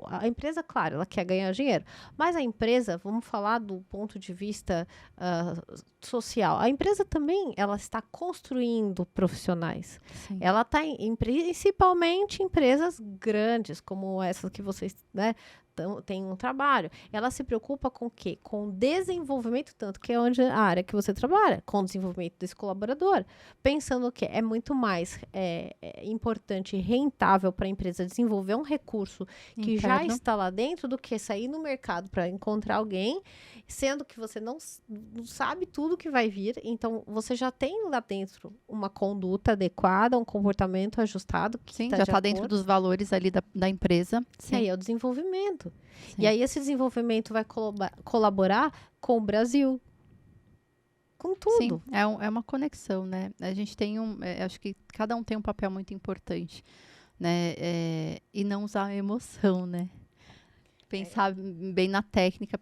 a empresa, claro, ela quer ganhar dinheiro, mas a empresa, vamos falar do ponto de vista social, a empresa também, ela está construindo profissionais. Sim. Ela está principalmente empresas grandes, como essas que vocês, né, tem um trabalho, ela se preocupa com o quê? Com o desenvolvimento, tanto que é onde a área que você trabalha, com o desenvolvimento desse colaborador, pensando que é muito mais importante e rentável para a empresa desenvolver um recurso que já está lá dentro do que sair no mercado para encontrar alguém, sendo que você não sabe tudo que vai vir, então você já tem lá dentro uma conduta adequada, um comportamento ajustado. Que já está dentro dos valores ali da empresa. Sim. Aí é o desenvolvimento. Sim. E aí esse desenvolvimento vai colaborar com o Brasil. com tudo. Sim, é uma conexão, né? A gente tem acho que cada um tem um papel muito importante, né? E não usar a emoção, né? Pensar bem na técnica,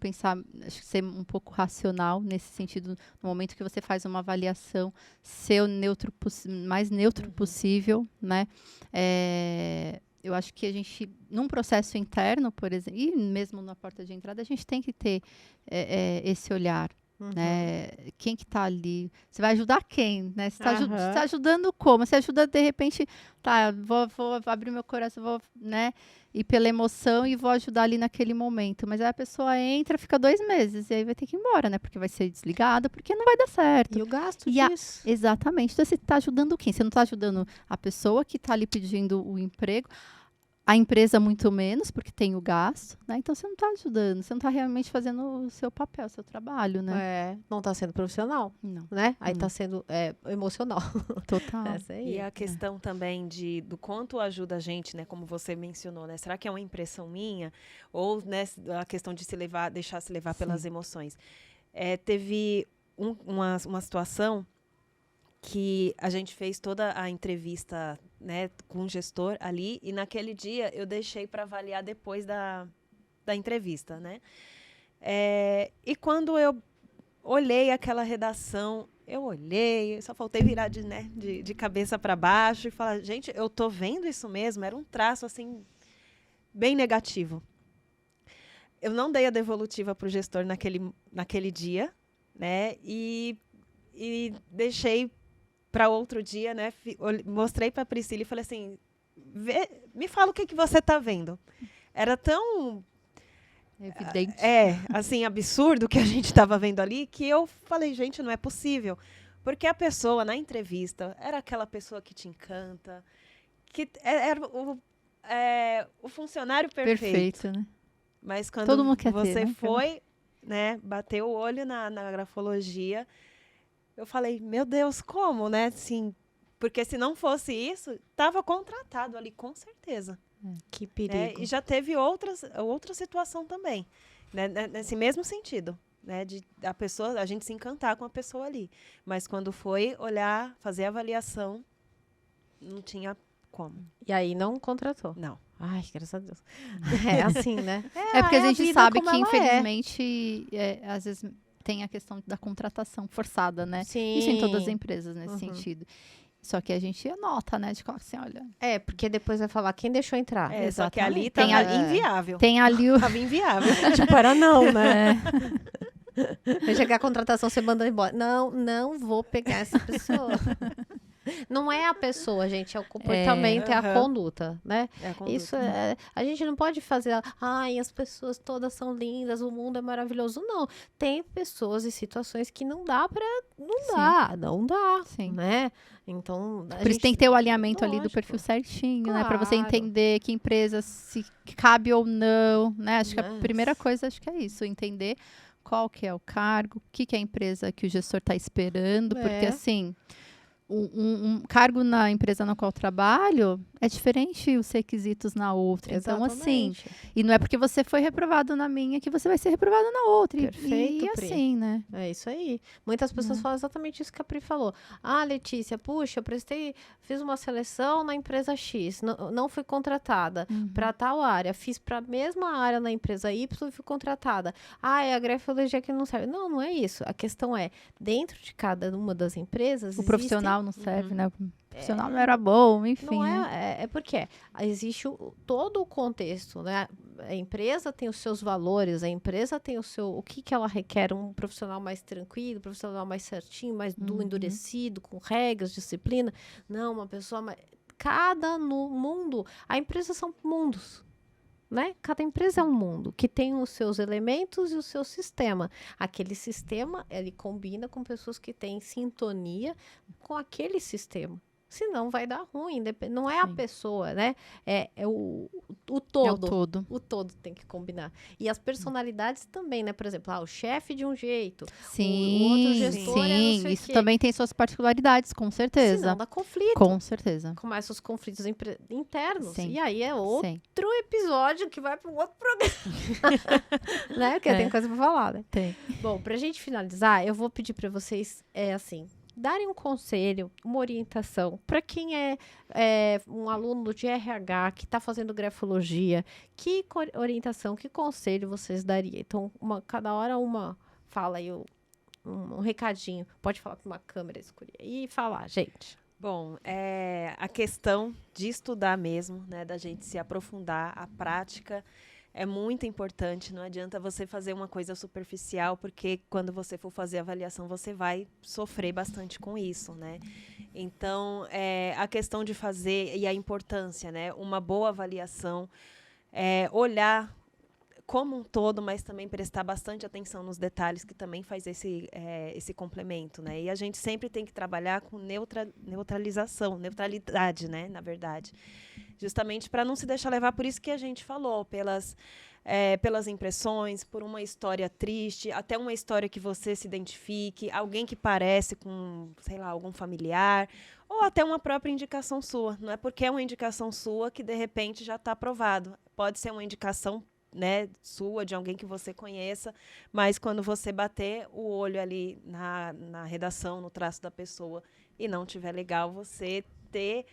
acho que ser um pouco racional nesse sentido, no momento que você faz uma avaliação, ser o mais neutro possível, né? Eu acho que a gente, num processo interno, por exemplo, e mesmo na porta de entrada, a gente tem que ter esse olhar, né? Quem que tá ali? Você vai ajudar quem, né? Você tá ajudando como? Você ajuda, de repente, tá, vou abrir meu coração, vou, né? Ir pela emoção e vou ajudar ali naquele momento. Mas aí a pessoa entra, fica 2 meses, e aí vai ter que ir embora, né? Porque vai ser desligada, porque não vai dar certo. E o gasto disso. Exatamente. Então, você tá ajudando quem? Você não tá ajudando a pessoa que tá ali pedindo o emprego, a empresa muito menos, porque tem o gasto, né? Então, você não está ajudando, você não está realmente fazendo o seu papel, o seu trabalho, né? Não está sendo profissional, não, né? Aí está sendo emocional. Total. Essa aí. E a questão também do quanto ajuda a gente, né? Como você mencionou, né? Será que é uma impressão minha? Ou, né, a questão de deixar se levar pelas emoções? Teve uma situação que a gente fez toda a entrevista, né, com o gestor ali, e naquele dia eu deixei para avaliar depois da entrevista, né? E quando eu olhei aquela redação, eu só faltei virar de cabeça para baixo e falar, gente, eu tô vendo isso mesmo? Era um traço, assim, bem negativo. Eu não dei a devolutiva para o gestor naquele dia, né? E deixei para outro dia, né? Mostrei para a Priscila e falei assim, me fala o que você está vendo. Era tão evidente. Assim, absurdo o que a gente estava vendo ali, que eu falei, gente, não é possível. Porque a pessoa, na entrevista, era aquela pessoa que te encanta, que era o funcionário perfeito. Né? Mas quando todo mundo quer você ter, né? foi, né, bateu o olho na grafologia, eu falei, meu Deus, como, né? Assim, porque se não fosse isso, estava contratado ali, com certeza. Que perigo. E já teve outra situação também, né, nesse mesmo sentido, né? De a gente se encantar com a pessoa ali. Mas quando foi olhar, fazer a avaliação, não tinha como. E aí não contratou? Não. Ai, graças a Deus. É assim, né? Porque a gente sabe que, infelizmente, às vezes tem a questão da contratação forçada, né? Sim. Isso em todas as empresas, nesse sentido. Só que a gente anota, né? De colocar assim, olha... porque depois vai falar quem deixou entrar. Só que ali estava inviável. Tem ali o... Estava inviável. Tipo, era não, né? Vai chegar a contratação, você manda embora. Não vou pegar essa pessoa. Não é a pessoa, gente, é o comportamento, é a conduta, né? É a conduta. Isso a gente não pode fazer, as pessoas todas são lindas, o mundo é maravilhoso. Não, tem pessoas e situações que não dá, Sim. né? Então, por isso tem que ter o alinhamento ali do perfil certinho, né? Para você entender que empresa se cabe ou não, né? Acho que a primeira coisa, é isso, entender qual que é o cargo, o que é a empresa que o gestor está esperando, porque assim... Um cargo na empresa na qual eu trabalho é diferente os requisitos na outra. Exatamente. Então, assim, e não é porque você foi reprovado na minha que você vai ser reprovado na outra. Perfeito, e assim, né? É isso aí. Muitas pessoas falam exatamente isso que a Pri falou. Letícia, puxa, fiz uma seleção na empresa X, não fui contratada para tal área, fiz para a mesma área na empresa Y e fui contratada. É a grafologia que não serve. Não é isso. A questão é, dentro de cada uma das empresas, o profissional não serve, né? O profissional não era bom, enfim. Não é porque existe todo o contexto, né? A empresa tem os seus valores, a empresa tem o que ela requer, um profissional mais tranquilo, um profissional mais certinho, mais endurecido, com regras, disciplina. Não, uma pessoa mais... no mundo, a empresa são mundos. Né? Cada empresa é um mundo que tem os seus elementos e o seu sistema. Aquele sistema, ele combina com pessoas que têm sintonia com aquele sistema. senão vai dar ruim. Não é a Sim. pessoa, né? É o É o todo. todo. O todo tem que combinar. E as personalidades também, né? Por exemplo, o chefe de um jeito, o outro Sim, gestor é não sim. sei o Isso quê. também tem suas particularidades, com certeza. Senão dá conflito. Com certeza. Começam os conflitos internos. Sim. E aí é outro Sim. episódio que vai para um outro programa. Né? Porque tem coisa para falar, né? Tem. Bom, pra gente finalizar, eu vou pedir para vocês, assim, darem um conselho, uma orientação para quem é um aluno de RH que está fazendo grafologia. Que orientação, que conselho vocês dariam? Então, cada hora uma fala aí um recadinho. Pode falar com uma câmera escura e falar, gente. Bom, a questão de estudar mesmo, né, da gente se aprofundar, a prática é muito importante. Não adianta você fazer uma coisa superficial, porque quando você for fazer a avaliação, você vai sofrer bastante com isso, né? Então, a questão de fazer e a importância, né, uma boa avaliação, olhar como um todo, mas também prestar bastante atenção nos detalhes, que também faz esse complemento, né? E a gente sempre tem que trabalhar com neutralidade, né? Na verdade. Justamente para não se deixar levar, por isso que a gente falou, pelas impressões, por uma história triste, até uma história que você se identifique, alguém que parece com, sei lá, algum familiar, ou até uma própria indicação sua. Não é porque é uma indicação sua que, de repente, já está aprovado. Pode ser uma indicação, né, sua, de alguém que você conheça, mas quando você bater o olho ali na redação, no traço da pessoa, e não tiver legal, você ter,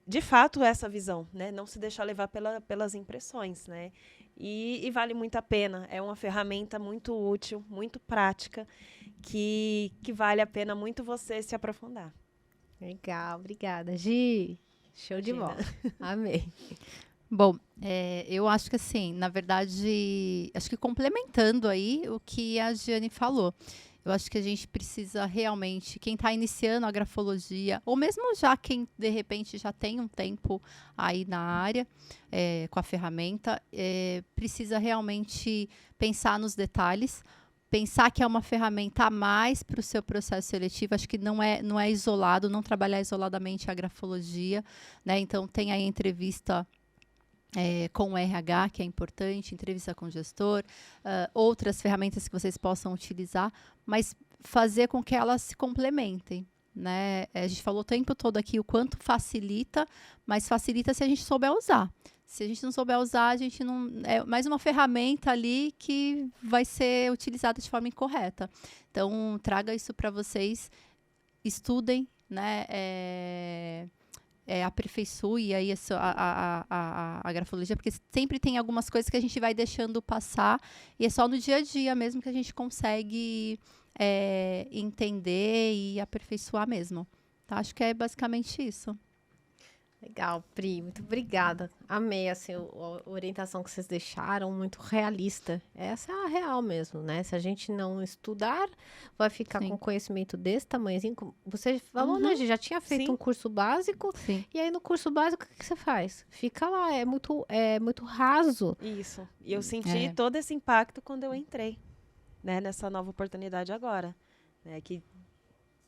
de fato, essa visão, né, não se deixar levar pelas impressões, né, e vale muito a pena. É uma ferramenta muito útil, muito prática, que vale a pena muito você se aprofundar. Legal, obrigada. Gi, show de bola. Amei. Bom, eu acho que assim, na verdade, acho que complementando aí o que a Giane falou, eu acho que a gente precisa realmente, quem está iniciando a grafologia, ou mesmo já quem de repente já tem um tempo aí na área, com a ferramenta, precisa realmente pensar nos detalhes, pensar que é uma ferramenta a mais para o seu processo seletivo. Acho que não é isolado, não trabalhar isoladamente a grafologia, né? Então tem aí a entrevista com o RH, que é importante, entrevista com o gestor, outras ferramentas que vocês possam utilizar, mas fazer com que elas se complementem, né? A gente falou o tempo todo aqui o quanto facilita, mas facilita se a gente souber usar. Se a gente não souber usar, a gente não... É mais uma ferramenta ali que vai ser utilizada de forma incorreta. Então, traga isso para vocês, estudem, né? Aperfeiçoe aí a grafologia, porque sempre tem algumas coisas que a gente vai deixando passar, e é só no dia a dia mesmo que a gente consegue entender e aperfeiçoar mesmo. Tá? Acho que é basicamente isso. Legal, Pri, muito obrigada. Amei assim, a orientação que vocês deixaram, muito realista. Essa é a real mesmo, né? Se a gente não estudar, vai ficar com conhecimento desse tamanhozinho. Você falou, né, Gi? Já tinha feito um curso básico. Sim. E aí no curso básico, o que você faz? Fica lá, é muito raso. Isso. E eu senti todo esse impacto quando eu entrei, né, nessa nova oportunidade agora, né, que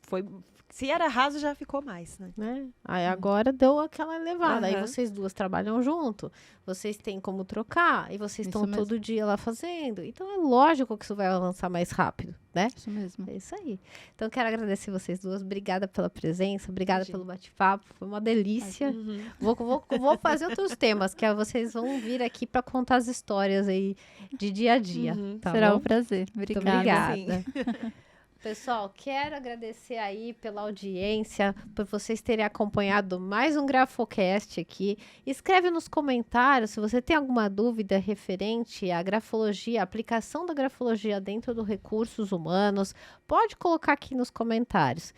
foi... Se era raso, já ficou mais, né? Aí agora deu aquela elevada. Aí Aham. vocês duas trabalham junto. Vocês têm como trocar. E vocês estão Isso mesmo. todo dia lá fazendo. Então é lógico que isso vai avançar mais rápido, né? Isso mesmo. É isso aí. Então quero agradecer vocês duas. Obrigada pela presença. Obrigada Imagina. pelo bate-papo. Foi uma delícia. Uhum. Vou fazer outros temas, que aí vocês vão vir aqui para contar as histórias aí de dia a dia. Uhum. Tá Será bom? um prazer. Muito Obrigada. obrigada. Pessoal, quero agradecer aí pela audiência, por vocês terem acompanhado mais um Grafocast aqui. Escreve nos comentários se você tem alguma dúvida referente à grafologia, a aplicação da grafologia dentro dos recursos humanos. Pode colocar aqui nos comentários.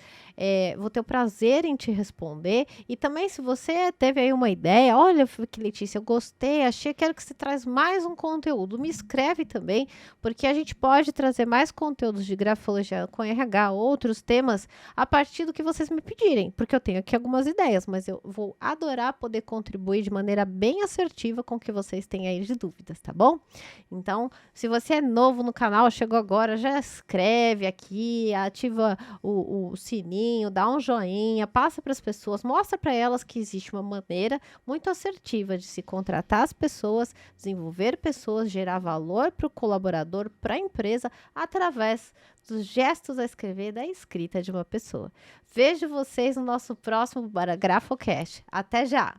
Vou ter o prazer em te responder. E também, se você teve aí uma ideia, olha, que Letícia, eu gostei, quero que você traz mais um conteúdo. Me escreve também, porque a gente pode trazer mais conteúdos de grafologia com RH, outros temas, a partir do que vocês me pedirem, porque eu tenho aqui algumas ideias, mas eu vou adorar poder contribuir de maneira bem assertiva com o que vocês têm aí de dúvidas, tá bom? Então, se você é novo no canal, chegou agora, já escreve aqui, ativa o sininho, dedinho, dá um joinha, passa para as pessoas, mostra para elas que existe uma maneira muito assertiva de se contratar as pessoas, desenvolver pessoas, gerar valor para o colaborador, para a empresa, através dos gestos a escrever da escrita de uma pessoa. Vejo vocês no nosso próximo Grafocast. Até já!